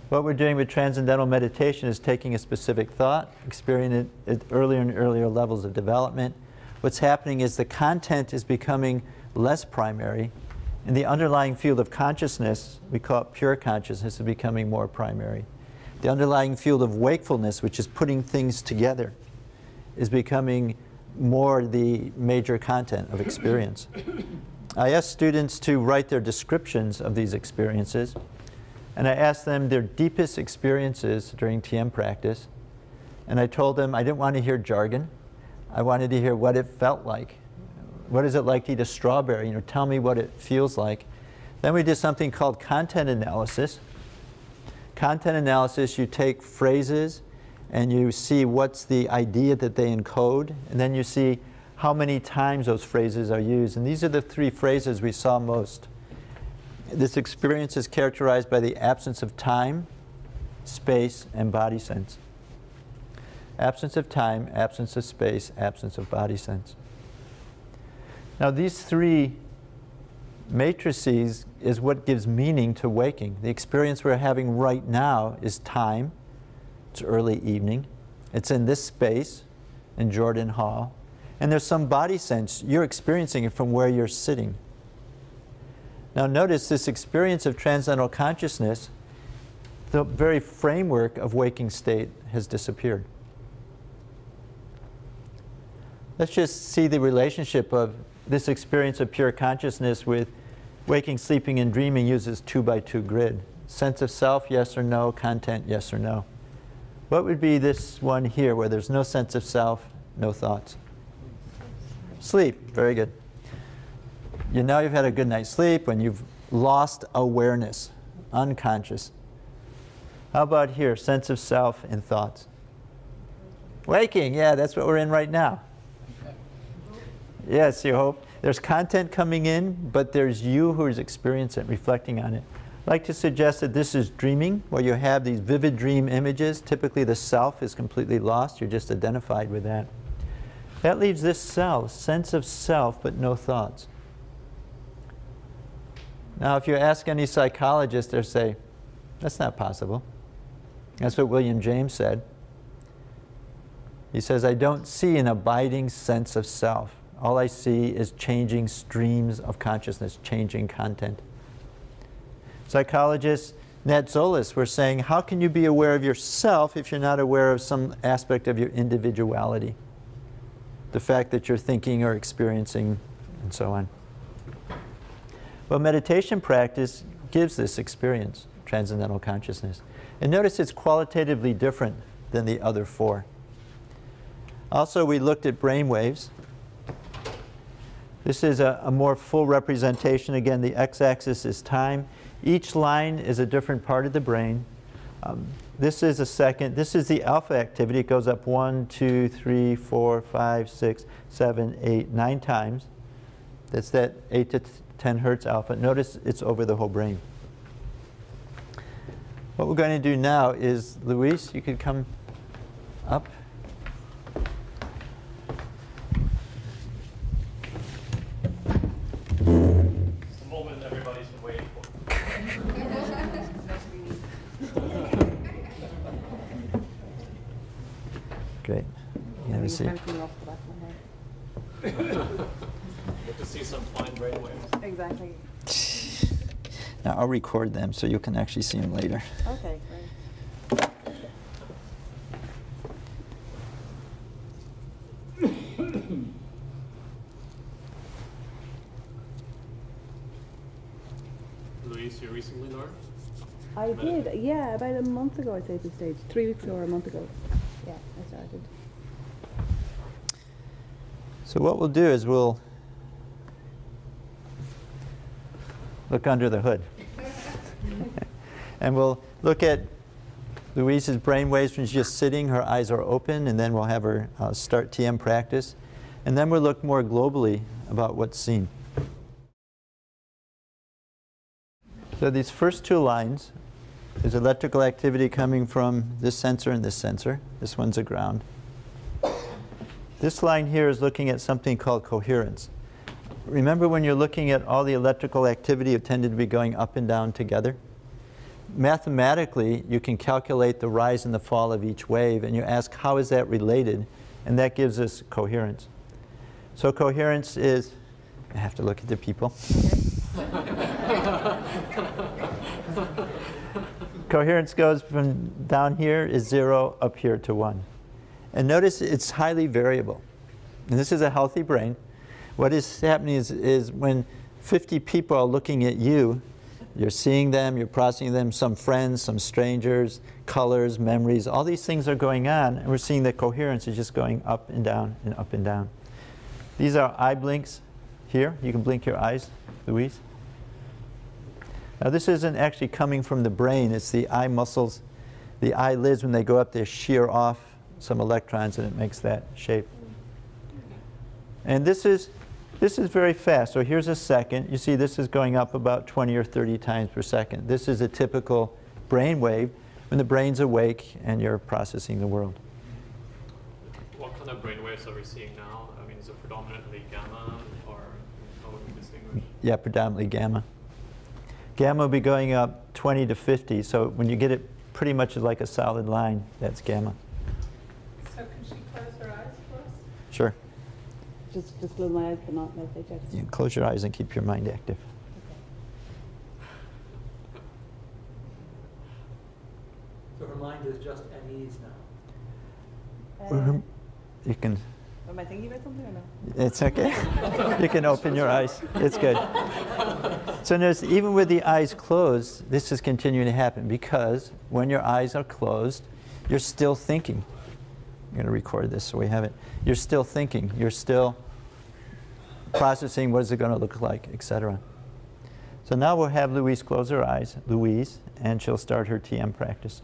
What we're doing with transcendental meditation is taking a specific thought, experiencing it at earlier and earlier levels of development. What's happening is the content is becoming less primary, and the underlying field of consciousness, we call it pure consciousness, is becoming more primary. The underlying field of wakefulness, which is putting things together, is becoming more the major content of experience. I asked students to write their descriptions of these experiences, and I asked them their deepest experiences during TM practice, and I told them I didn't want to hear jargon. I wanted to hear what it felt like. What is it like to eat a strawberry? You know, tell me what it feels like. Then we did something called content analysis. Content analysis, you take phrases and you see what's the idea that they encode, and then you see how many times those phrases are used. And these are the three phrases we saw most. This experience is characterized by the absence of time, space, and body sense. Absence of time, absence of space, absence of body sense. Now these three matrices is what gives meaning to waking. The experience we're having right now is time. It's early evening. It's in this space, in Jordan Hall. And there's some body sense. You're experiencing it from where you're sitting. Now notice this experience of transcendental consciousness, the very framework of waking state has disappeared. Let's just see the relationship of this experience of pure consciousness with waking, sleeping, and dreaming uses 2x2 grid. Sense of self, yes or no. Content, yes or no. What would be this one here where there's no sense of self, no thoughts? Sleep. Very good. You know you've had a good night's sleep when you've lost awareness, unconscious. How about here? Sense of self and thoughts. Waking. Yeah, that's what we're in right now. Yes, you hope. There's content coming in, but there's you who is experiencing it, reflecting on it. I'd like to suggest that this is dreaming, where you have these vivid dream images. Typically the self is completely lost. You're just identified with that. That leaves this self, sense of self, but no thoughts. Now, if you ask any psychologist, they'll say, that's not possible. That's what William James said. He says, I don't see an abiding sense of self. All I see is changing streams of consciousness, changing content. Psychologists, Nat Zolis, were saying, how can you be aware of yourself if you're not aware of some aspect of your individuality? The fact that you're thinking or experiencing, and so on. Well, meditation practice gives this experience, transcendental consciousness. And notice it's qualitatively different than the other four. Also, we looked at brain waves. This is a more full representation. Again, the x-axis is time. Each line is a different part of the brain. This is a second. This is the alpha activity. It goes up 1, 2, 3, 4, 5, 6, 7, 8, 9 times. That's that 8 to 10 hertz alpha. Notice it's over the whole brain. What we're going to do now is, Luis, you could come up. Great. You have a seat. Get to see some fine brain waves. Exactly. Now I'll record them so you can actually see them later. Okay, great. Luis, you recently learned? I did, yeah, about a month ago I'd say at this stage. 3 weeks or a month ago. Yeah, I started. So what we'll do is we'll look under the hood. And we'll look at Louise's brain waves when she's just sitting, her eyes are open, and then we'll have her start TM practice. And then we'll look more globally about what's seen. So these first two lines, there's electrical activity coming from this sensor and this sensor. This one's a ground. This line here is looking at something called coherence. Remember when you're looking at all the electrical activity, it tended to be going up and down together? Mathematically, you can calculate the rise and the fall of each wave, and you ask, how is that related? And that gives us coherence. So coherence is, I have to look at the people. Coherence goes from down here is 0 up here to 1. And notice it's highly variable. And this is a healthy brain. What is happening is when 50 people are looking at you, you're seeing them, you're processing them, some friends, some strangers, colors, memories, all these things are going on, and we're seeing that coherence is just going up and down and up and down. These are eye blinks here. You can blink your eyes, Louise. Now this isn't actually coming from the brain, it's the eye muscles. The eyelids, when they go up, they shear off some electrons and it makes that shape. And this is very fast. So here's a second. You see this is going up about 20 or 30 times per second. This is a typical brain wave when the brain's awake and you're processing the world. What kind of brain waves are we seeing now? I mean, is it predominantly gamma, or how would we distinguish? Yeah, predominantly gamma. Gamma will be going up 20 to 50. So when you get it pretty much like a solid line, that's gamma. So can she close her eyes for us? Sure. Just close my eyes, but not meditate. You can close your eyes and keep your mind active. So her mind is just at ease now. You can. Am I thinking about something or no? It's okay. You can open your eyes. It's good. So notice, even with the eyes closed, this is continuing to happen because when your eyes are closed, you're still thinking. I'm going to record this so we have it. You're still thinking. You're still processing what is it going to look like, etc. So now we'll have Louise close her eyes, Louise, and she'll start her TM practice.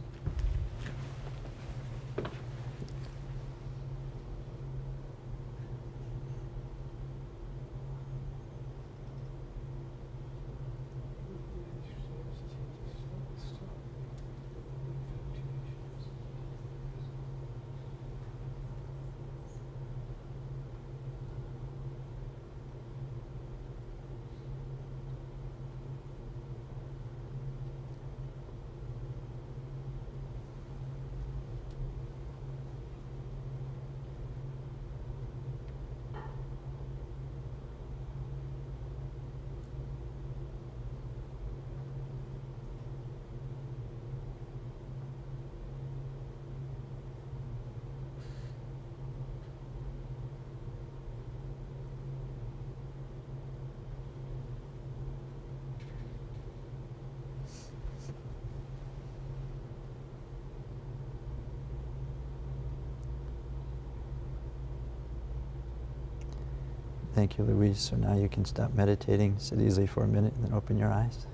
Thank you, Louise. So now you can stop meditating, sit easily for a minute, and then open your eyes.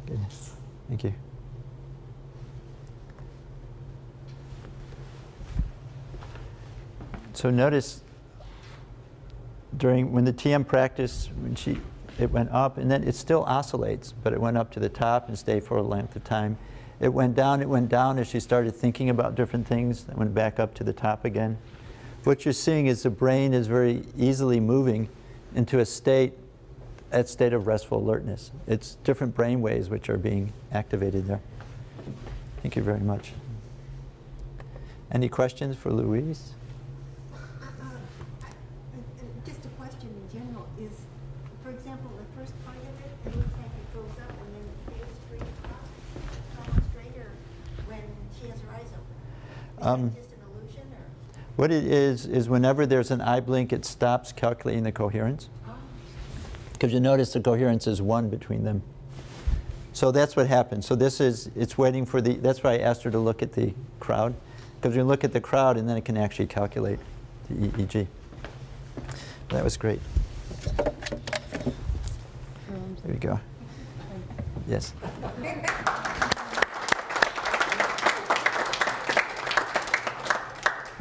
Good. Thank you. So notice when the TM practice, it went up, and then it still oscillates, but it went up to the top and stayed for a length of time. It went down as she started thinking about different things, then went back up to the top again. What you're seeing is the brain is very easily moving into a state of restful alertness. It's different brain waves which are being activated there. Thank you very much. Any questions for Louise? Just a question in general is, for example, the first part of it looks like it goes up and then it stays straight across. It's almost straighter when she has her eyes open. Is that just an illusion, or? What it is whenever there's an eye blink, it stops calculating the coherence. Because you notice the coherence is 1 between them. So that's what happens. So it's waiting for that's why I asked her to look at the crowd. Because you look at the crowd and then it can actually calculate the EEG. That was great. There you go. Yes.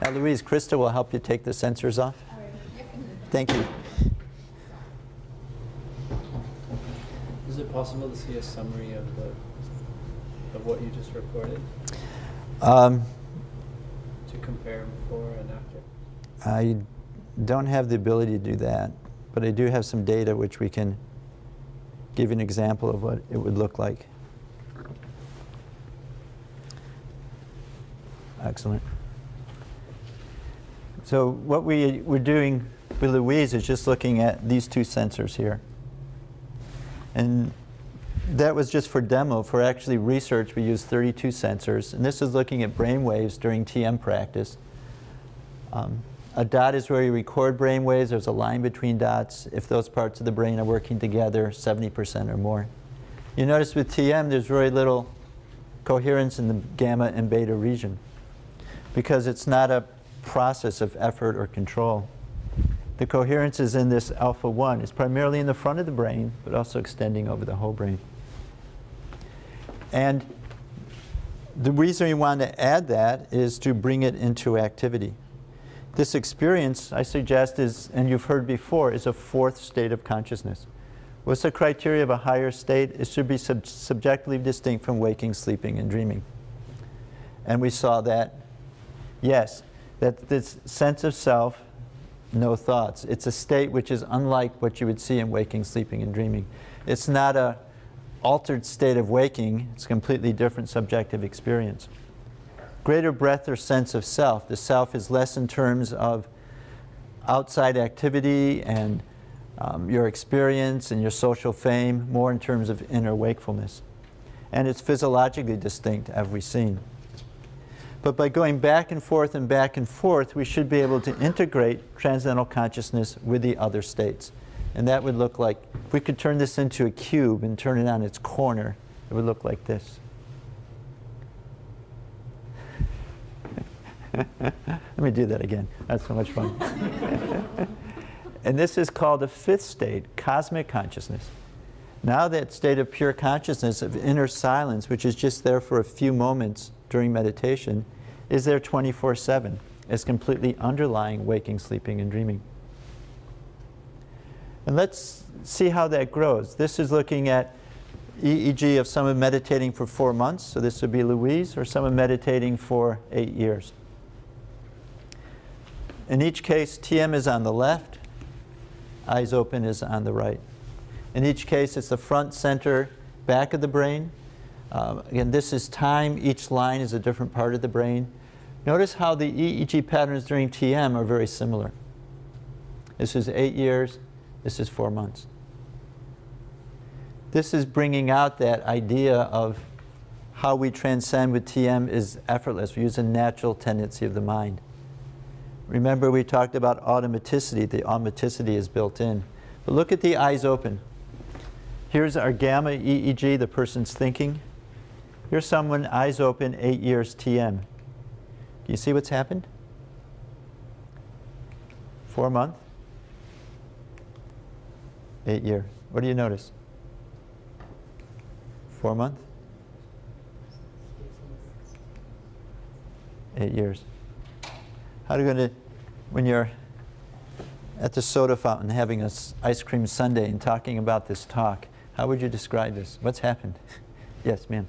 Now, Louise, Krista will help you take the sensors off. Thank you. Is it possible to see a summary of what you just recorded? To compare before and after? I don't have the ability to do that, but I do have some data which we can give you an example of what it would look like. Excellent. So what we were doing with Louise is just looking at these two sensors here. And that was just for demo. For actually research, we used 32 sensors. And this is looking at brain waves during TM practice. A dot is where you record brain waves. There's a line between dots. If those parts of the brain are working together, 70% or more. You notice with TM, there's very little coherence in the gamma and beta region, because it's not a process of effort or control. The coherence is in this alpha 1. It's primarily in the front of the brain, but also extending over the whole brain. And the reason we want to add that is to bring it into activity. This experience, I suggest, is, and you've heard before, is a fourth state of consciousness. What's the criteria of a higher state? It should be subjectively distinct from waking, sleeping, and dreaming. And we saw that, yes, that this sense of self, no thoughts. It's a state which is unlike what you would see in waking, sleeping, and dreaming. It's not an altered state of waking. It's a completely different subjective experience. Greater breadth or sense of self. The self is less in terms of outside activity and your experience and your social fame, more in terms of inner wakefulness. And it's physiologically distinct, as we've seen. But by going back and forth, we should be able to integrate transcendental consciousness with the other states. And that would look like, if we could turn this into a cube and turn it on its corner, it would look like this. Let me do that again. That's so much fun. And this is called the fifth state, cosmic consciousness. Now that state of pure consciousness, of inner silence, which is just there for a few moments during meditation, is there 24/7. It's completely underlying waking, sleeping, and dreaming. And let's see how that grows. This is looking at EEG of someone meditating for 4 months. So this would be Louise, or someone meditating for 8 years. In each case, TM is on the left, eyes open is on the right. In each case, it's the front, center, back of the brain. Again, this is time. Each line is a different part of the brain. Notice how the EEG patterns during TM are very similar. This is 8 years. This is 4 months. This is bringing out that idea of how we transcend with TM is effortless. We use a natural tendency of the mind. Remember, we talked about automaticity. The automaticity is built in. But look at the eyes open. Here's our gamma EEG, the person's thinking. Here's someone, eyes open, 8 years TM. Do you see what's happened? 4 months, 8 years. What do you notice? 4 months, 8 years. How are you going to, when you're at the soda fountain having an ice cream sundae and talking about this talk, how would you describe this? What's happened? Yes, ma'am.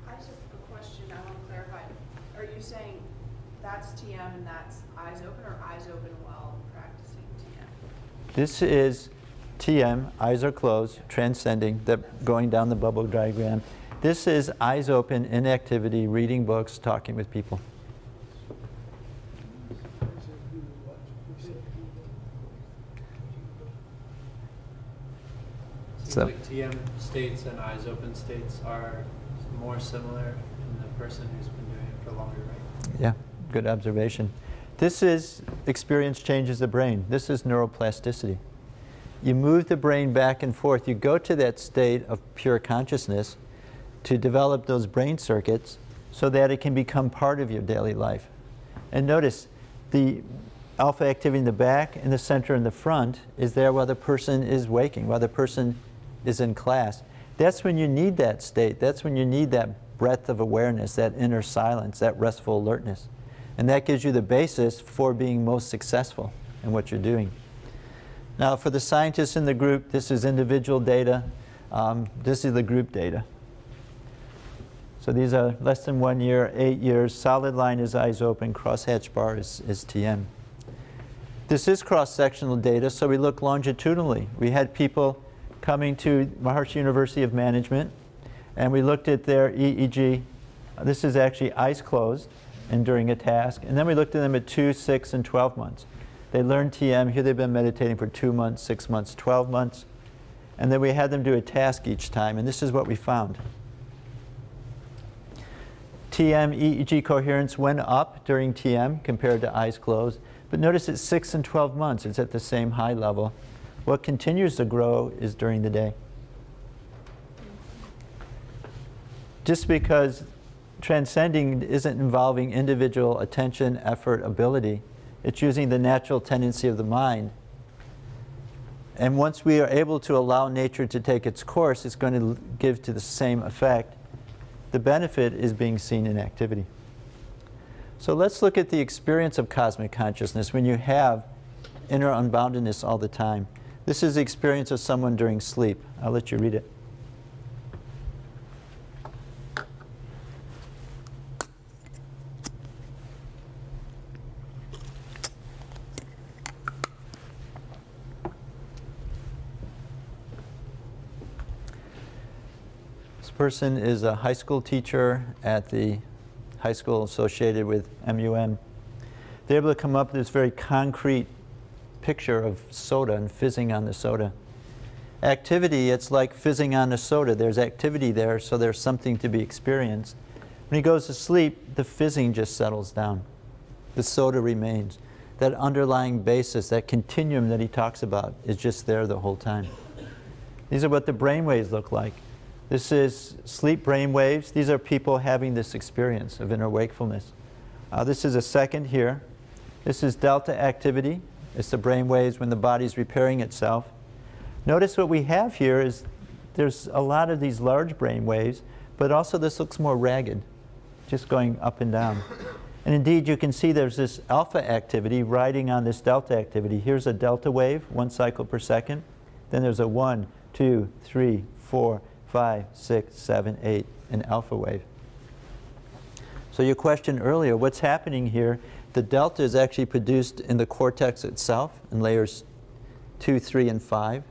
I just have a question I want to clarify. Are you saying that's TM and that's eyes open, or eyes open while practicing TM? This is TM, eyes are closed, transcending, going down the bubble diagram. This is eyes open, in activity, reading books, talking with people. Seems like TM states and eyes open states are more similar in the person who's been doing it for longer, right? Yeah, good observation. This is experience changes the brain. This is neuroplasticity. You move the brain back and forth. You go to that state of pure consciousness to develop those brain circuits so that it can become part of your daily life. And notice the alpha activity in the back and the center in the front is there while the person is waking, while the person is in class. That's when you need that state. That's when you need that breadth of awareness, that inner silence, that restful alertness. And that gives you the basis for being most successful in what you're doing. Now, for the scientists in the group, this is individual data. This is the group data. So these are less than 1 year, 8 years. Solid line is eyes open. Crosshatch bar is TM. This is cross-sectional data, so we look longitudinally. We had people coming to Maharishi University of Management, and we looked at their EEG. This is actually eyes closed and during a task. And then we looked at them at 2, 6, and 12 months. They learned TM. Here they've been meditating for 2 months, 6 months, 12 months. And then we had them do a task each time, and this is what we found. TM, EEG coherence went up during TM compared to eyes closed. But notice at 6 and 12 months, it's at the same high level. What continues to grow is during the day. Just because transcending isn't involving individual attention, effort, ability, it's using the natural tendency of the mind. And once we are able to allow nature to take its course, it's going to give to the same effect. The benefit is being seen in activity. So let's look at the experience of cosmic consciousness when you have inner unboundedness all the time. This is the experience of someone during sleep. I'll let you read it. This person is a high school teacher at the high school associated with MUM. They're able to come up with this very concrete picture of soda and fizzing on the soda. Activity, it's like fizzing on the soda. There's activity there, so there's something to be experienced. When he goes to sleep, the fizzing just settles down. The soda remains. That underlying basis, that continuum that he talks about, is just there the whole time. These are what the brain waves look like. This is sleep brain waves. These are people having this experience of inner wakefulness. This is a second here. This is delta activity. It's the brain waves when the body's repairing itself. Notice what we have here is there's a lot of these large brain waves, but also this looks more ragged, just going up and down. And indeed, you can see there's this alpha activity riding on this delta activity. Here's a delta wave, 1 cycle per second. Then there's a 1, 2, 3, 4, 5, 6, 7, 8, an alpha wave. So your question earlier, what's happening here? The delta is actually produced in the cortex itself in layers 2, 3, and 5.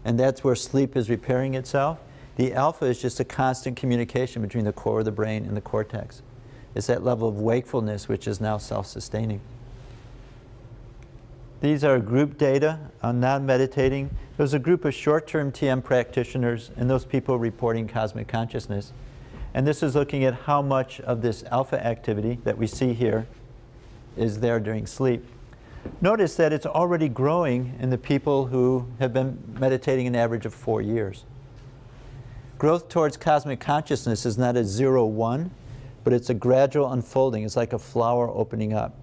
And that's where sleep is repairing itself. The alpha is just a constant communication between the core of the brain and the cortex. It's that level of wakefulness which is now self-sustaining. These are group data on non-meditating. There's a group of short-term TM practitioners and those people reporting cosmic consciousness. And this is looking at how much of this alpha activity that we see here is there during sleep. Notice that it's already growing in the people who have been meditating an average of 4 years. Growth towards cosmic consciousness is not a 0-1, but it's a gradual unfolding. It's like a flower opening up.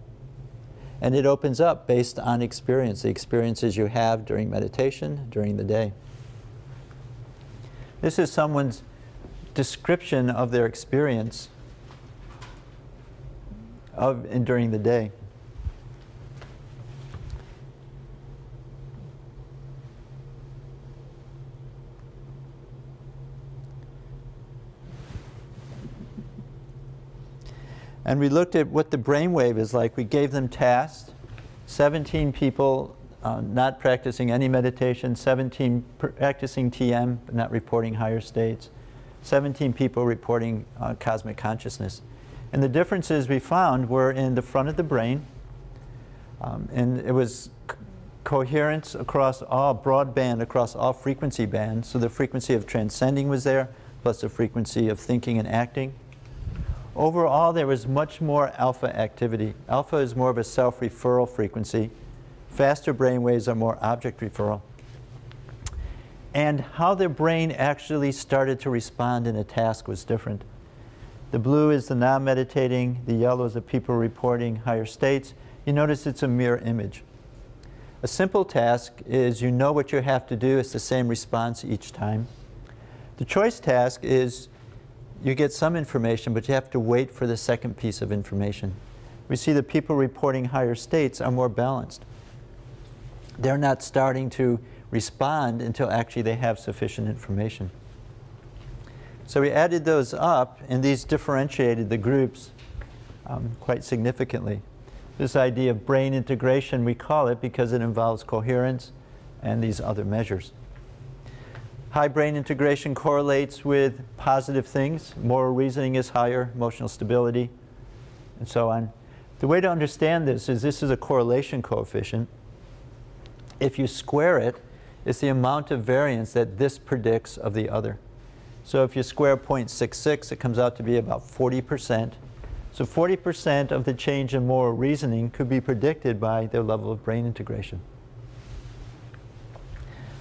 And it opens up based on experience, the experiences you have during meditation, during the day. This is someone's description of their experience of and during the day. And we looked at what the brainwave is like. We gave them tasks. 17 people not practicing any meditation, 17 practicing TM but not reporting higher states, 17 people reporting cosmic consciousness. And the differences we found were in the front of the brain. And it was coherence across all, broadband across all frequency bands. So the frequency of transcending was there, plus the frequency of thinking and acting. Overall, there was much more alpha activity. Alpha is more of a self-referral frequency. Faster brain waves are more object referral. And how the brain actually started to respond in a task was different. The blue is the non-meditating, the yellow is the people reporting higher states. You notice it's a mirror image. A simple task is you know what you have to do. It's the same response each time. The choice task is you get some information, but you have to wait for the second piece of information. we see the people reporting higher states are more balanced. They're not starting to respond until actually they have sufficient information. So we added those up, and these differentiated the groups quite significantly. This idea of brain integration, we call it because it involves coherence and these other measures. High brain integration correlates with positive things. Moral reasoning is higher, emotional stability, and so on. The way to understand this is a correlation coefficient. If you square it, it's the amount of variance that this predicts of the other. So if you square 0.66, it comes out to be about 40%. So 40% of the change in moral reasoning could be predicted by their level of brain integration.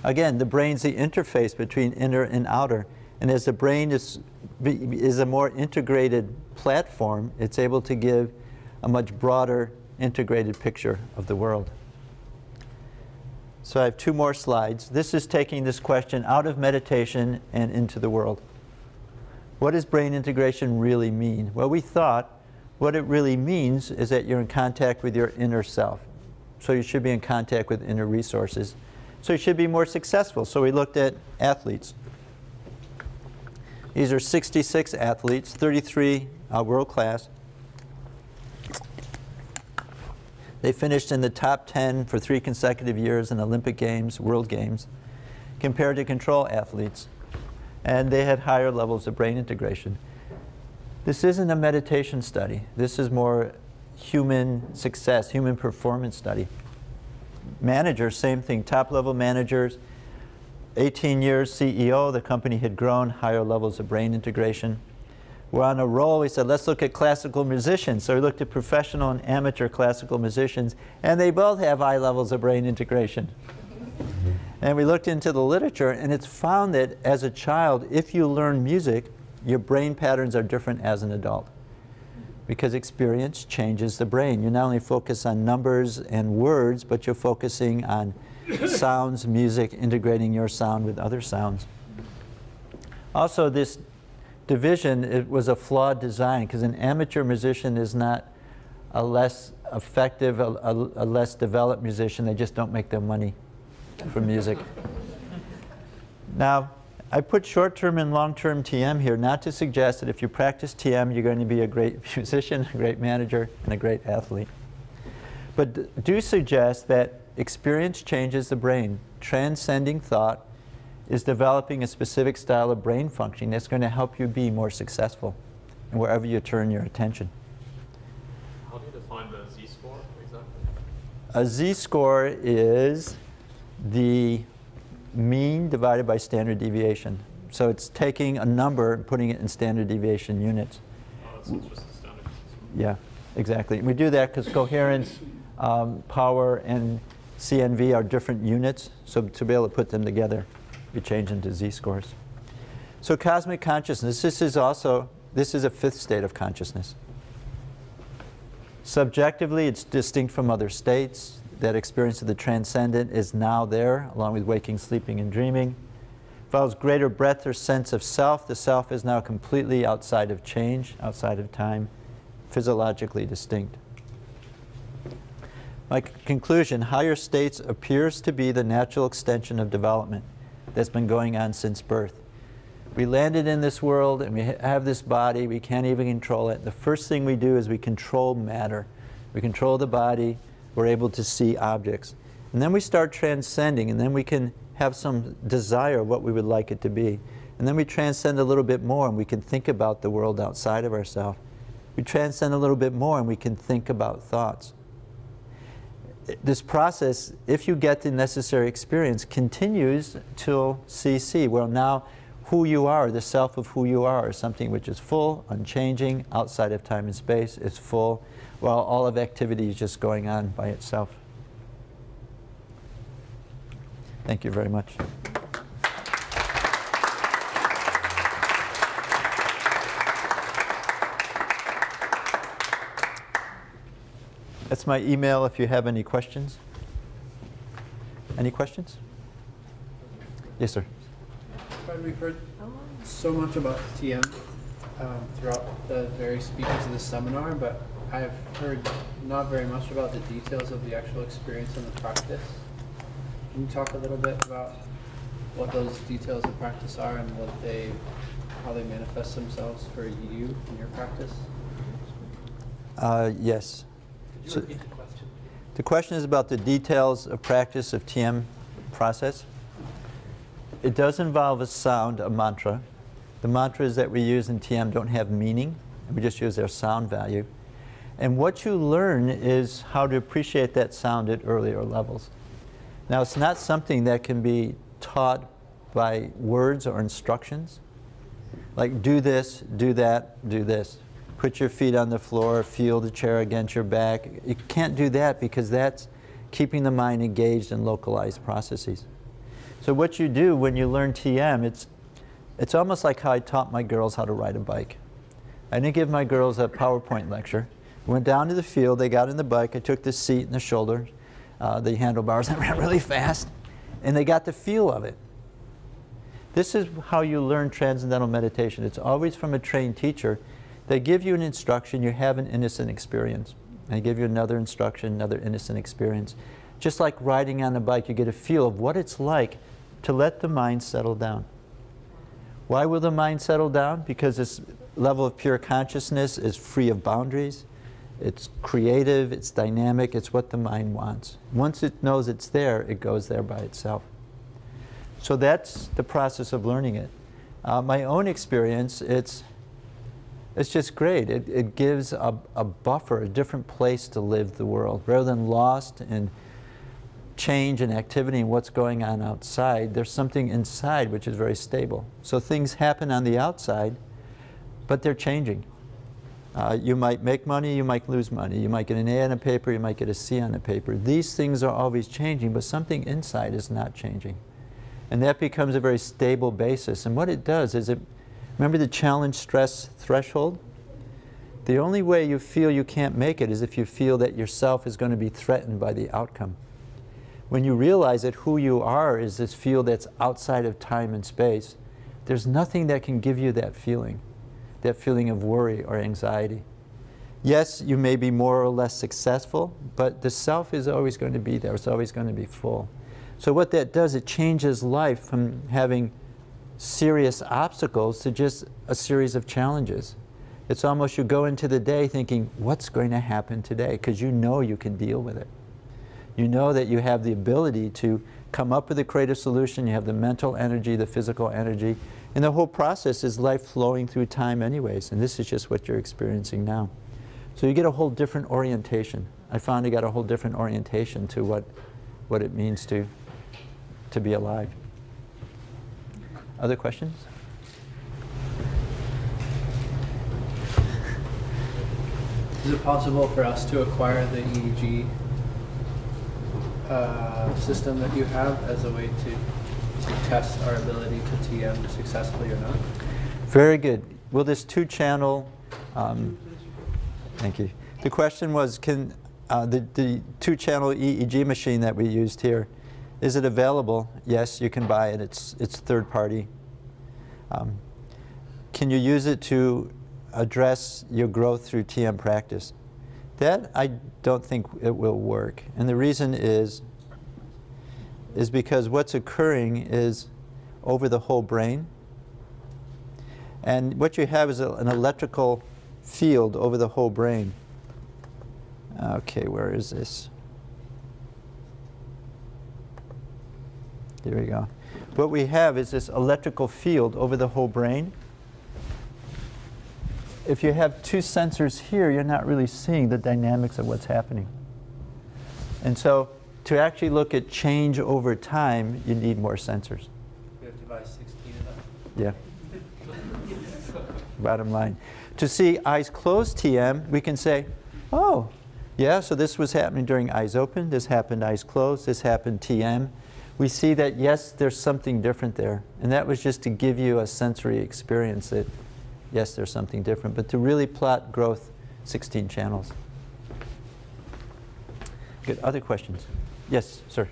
Again, the brain's the interface between inner and outer. And as the brain is a more integrated platform, it's able to give a much broader integrated picture of the world. So I have 2 more slides. This is taking this question out of meditation and into the world. What does brain integration really mean? Well, we thought what it really means is that you're in contact with your inner self. So you should be in contact with inner resources. So you should be more successful. So we looked at athletes. These are 66 athletes, 33 world class. They finished in the top 10 for 3 consecutive years in Olympic Games, World Games, compared to control athletes. And they had higher levels of brain integration. This isn't a meditation study. This is more human success, human performance study. Managers, same thing. Top-level managers, 18 years CEO, the company had grown, higher levels of brain integration. We're on a roll. We said, let's look at classical musicians. So we looked at professional and amateur classical musicians, and they both have high levels of brain integration. And we looked into the literature, and it's found that as a child, if you learn music, your brain patterns are different as an adult. Because experience changes the brain. You not only focus on numbers and words, but you're focusing on sounds, music, integrating your sound with other sounds. Also, this division, it was a flawed design, because an amateur musician is not a less effective, a less developed musician. They just don't make their money from music. Now, I put short-term and long-term TM here, not to suggest that if you practice TM, you're going to be a great musician, a great manager, and a great athlete. But do suggest that experience changes the brain. Transcending thought is developing a specific style of brain functioning that's going to help you be more successful and wherever you turn your attention. How do you define the Z-score exactly? A Z-score is the mean divided by standard deviation. So it's taking a number and putting it in standard deviation units. Oh, it's just a standard. Yeah, exactly. We do that because coherence, power, and CNV are different units. So to be able to put them together, we change into Z-scores. So cosmic consciousness, this is a 5th state of consciousness. Subjectively, it's distinct from other states. That experience of the transcendent is now there, along with waking, sleeping, and dreaming. Involves greater breadth or sense of self. The self is now completely outside of change, outside of time, physiologically distinct. My conclusion, higher states appears to be the natural extension of development that's been going on since birth. We landed in this world and we have this body, we can't even control it. The first thing we do is we control matter. We control the body. We're able to see objects. And then we start transcending, and then we can have some desire of what we would like it to be. And then we transcend a little bit more, and we can think about the world outside of ourselves. We transcend a little bit more, and we can think about thoughts. This process, if you get the necessary experience, continues till CC, where now who you are, the self of who you are, is something which is full, unchanging, outside of time and space, is full, while all of activity is just going on by itself. Thank you very much. That's my email if you have any questions. Any questions? Yes, sir. We've heard so much about TM throughout the various speakers of this seminar, but I've heard not very much about the details of the actual experience and the practice. Can you talk a little bit about what those details of practice are and how they manifest themselves for you in your practice? Yes. Could you So repeat the question? the question is about the details of practice of TM process. It does involve a sound, a mantra. The mantras that we use in TM don't have meaning. We just use their sound value. And what you learn is how to appreciate that sound at earlier levels. Now, it's not something that can be taught by words or instructions. Like, do this, do that, do this. Put your feet on the floor, feel the chair against your back. You can't do that because that's keeping the mind engaged in localized processes. So what you do when you learn TM, it's almost like how I taught my girls how to ride a bike. I didn't give my girls a PowerPoint lecture. I went down to the field, they got in the bike, I took the seat and the shoulder, the handlebars, I ran really fast, and they got the feel of it. This is how you learn transcendental meditation. It's always from a trained teacher. They give you an instruction, you have an innocent experience. They give you another instruction, another innocent experience. Just like riding on a bike, you get a feel of what it's like to let the mind settle down. Why will the mind settle down? Because this level of pure consciousness is free of boundaries. It's creative, it's dynamic, it's what the mind wants. Once it knows it's there, it goes there by itself. So that's the process of learning it. My own experience, it's just great. It gives a buffer, a different place to live the world. Rather than lost in change and activity and what's going on outside, there's something inside which is very stable. So things happen on the outside, but they're changing. You might make money, you might lose money. You might get an A on a paper, you might get a C on a paper. These things are always changing, but something inside is not changing. And that becomes a very stable basis. And what it does is remember the challenge stress threshold? The only way you feel you can't make it is if you feel that yourself is going to be threatened by the outcome. When you realize that who you are is this field that's outside of time and space, there's nothing that can give you that feeling of worry or anxiety. Yes, you may be more or less successful, but the self is always going to be there. It's always going to be full. So what that does, it changes life from having serious obstacles to just a series of challenges. It's almost you go into the day thinking, what's going to happen today? Because you know you can deal with it. You know that you have the ability to come up with a creative solution. You have the mental energy, the physical energy. And the whole process is life flowing through time anyways. And this is just what you're experiencing now. So you get a whole different orientation. I found I got a whole different orientation to what it means to be alive. Other questions? Is it possible for us to acquire the EEG system that you have as a way to test our ability to TM successfully or not? Very good. Will this two-channel, thank you. The question was, can the two-channel EEG machine that we used here, is it available? Yes, you can buy it. It's third party. Can you use it to address your growth through TM practice? That I don't think it will work. And the reason is because what's occurring is over the whole brain. And what you have is an electrical field over the whole brain. Okay, where is this? Here we go. What we have is this electrical field over the whole brain. If you have two sensors here, you're not really seeing the dynamics of what's happening. And so to actually look at change over time, you need more sensors. We have to buy 16 of them. Yeah. Bottom line. To see eyes closed TM, we can say, oh, yeah, so this was happening during eyes open, this happened eyes closed, this happened TM. We see that, yes, there's something different there. And that was just to give you a sensory experience that, yes, there's something different. But to really plot growth, 16 channels. Good. Other questions? Yes, sir.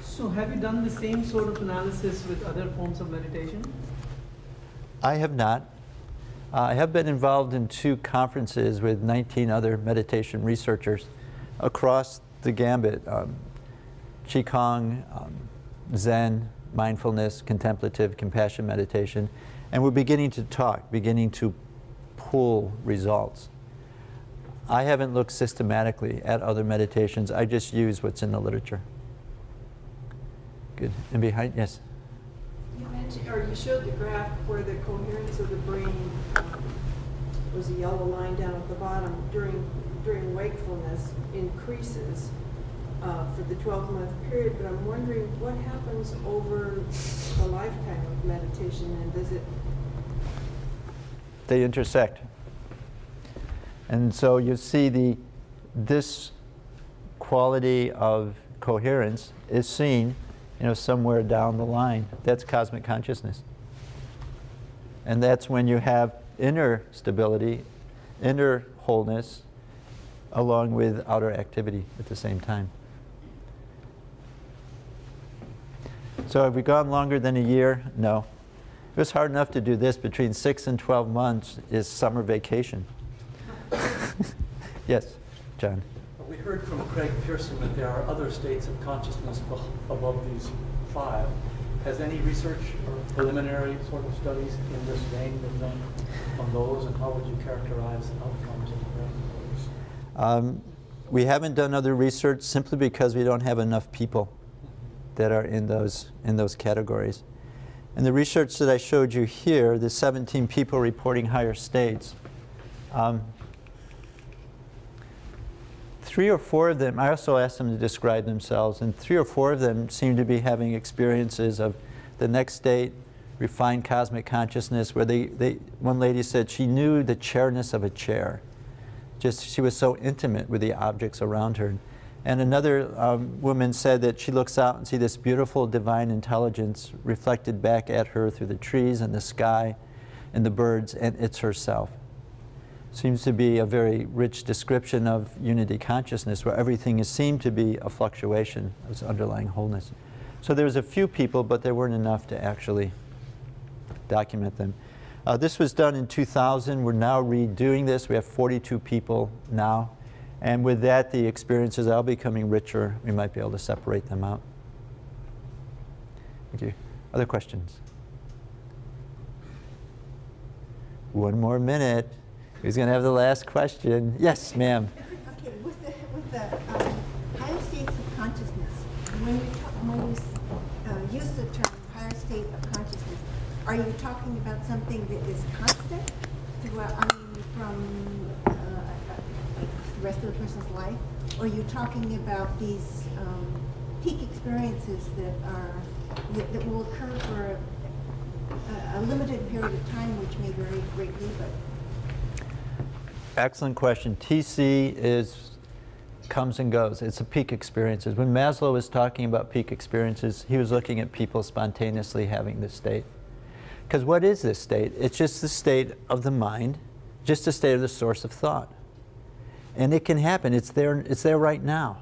So have you done the same sort of analysis with other forms of meditation? I have not. I have been involved in 2 conferences with 19 other meditation researchers across the gambit, Qigong, Zen, mindfulness, contemplative, compassion meditation, and we're beginning to talk, beginning to pull results. I haven't looked systematically at other meditations. I just use what's in the literature. Good. And behind, yes? You mentioned, or you showed the graph where the coherence of the brain was a yellow line down at the bottom during wakefulness increases for the 12-month period, but I'm wondering what happens over the lifetime of meditation, and does it? They intersect. And so you see this quality of coherence is seen, somewhere down the line. That's cosmic consciousness. And that's when you have inner stability, inner wholeness, along with outer activity at the same time. So have we gone longer than a year? No. It was hard enough to do this. Between 6 and 12 months is summer vacation. Yes, John. We heard from Craig Pearson that there are other states of consciousness above these 5. Has any research or preliminary sort of studies in this vein been done on those, and how would you characterize outcomes in the brain? We haven't done other research simply because we don't have enough people that are in those categories. And the research that I showed you here, the 17 people reporting higher states, 3 or 4 of them, I also asked them to describe themselves, and 3 or 4 of them seem to be having experiences of the next state, refined cosmic consciousness, where one lady said she knew the chairness of a chair. She was so intimate with the objects around her. And another woman said that she looks out and sees this beautiful divine intelligence reflected back at her through the trees and the sky and the birds, and it's herself. Seems to be a very rich description of unity consciousness, where everything seemed to be a fluctuation as underlying wholeness. So there was a few people, but there weren't enough to actually document them. This was done in 2000. We're now redoing this. We have 42 people now. And with that, the experiences are becoming richer. We might be able to separate them out. Thank you. Other questions? 1 more minute. Who's going to have the last question? Yes, ma'am. Okay, with the higher states of consciousness, when you use the term higher state of consciousness, are you talking about something that is constant throughout, from the rest of the person's life? Or are you talking about these peak experiences that will occur for a limited period of time, which may vary greatly, but... Excellent question. TC comes and goes. It's a peak experiences. When Maslow was talking about peak experiences, he was looking at people spontaneously having this state. Because what is this state? It's just the state of the mind, just the state of the source of thought. And it can happen. It's there right now.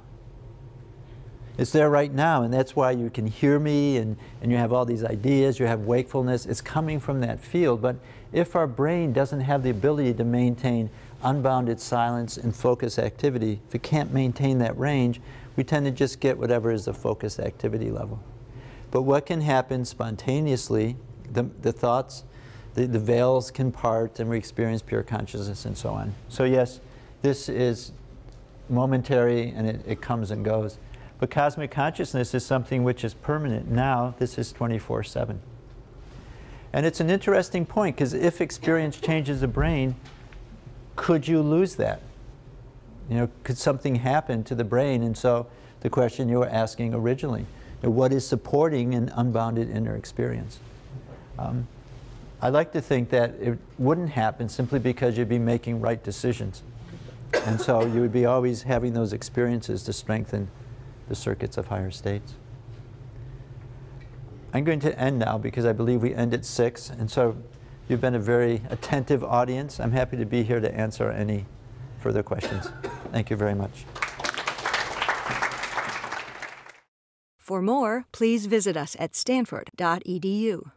It's there right now, and that's why you can hear me, and you have all these ideas, you have wakefulness. It's coming from that field. But if our brain doesn't have the ability to maintain unbounded silence and focus activity, if it can't maintain that range, we tend to just get whatever is the focus activity level. But what can happen spontaneously, the thoughts, the veils can part, and we experience pure consciousness and so on. So yes, this is momentary, and it comes and goes. But cosmic consciousness is something which is permanent. Now, this is 24/7. And it's an interesting point, because if experience changes the brain, could you lose that? Could something happen to the brain? And so the question you were asking originally, what is supporting an unbounded inner experience? I like to think that it wouldn't happen simply because you'd be making right decisions. And so you would be always having those experiences to strengthen the circuits of higher states. I'm going to end now because I believe we end at 6. And so you've been a very attentive audience. I'm happy to be here to answer any further questions. Thank you very much. For more, please visit us at stanford.edu.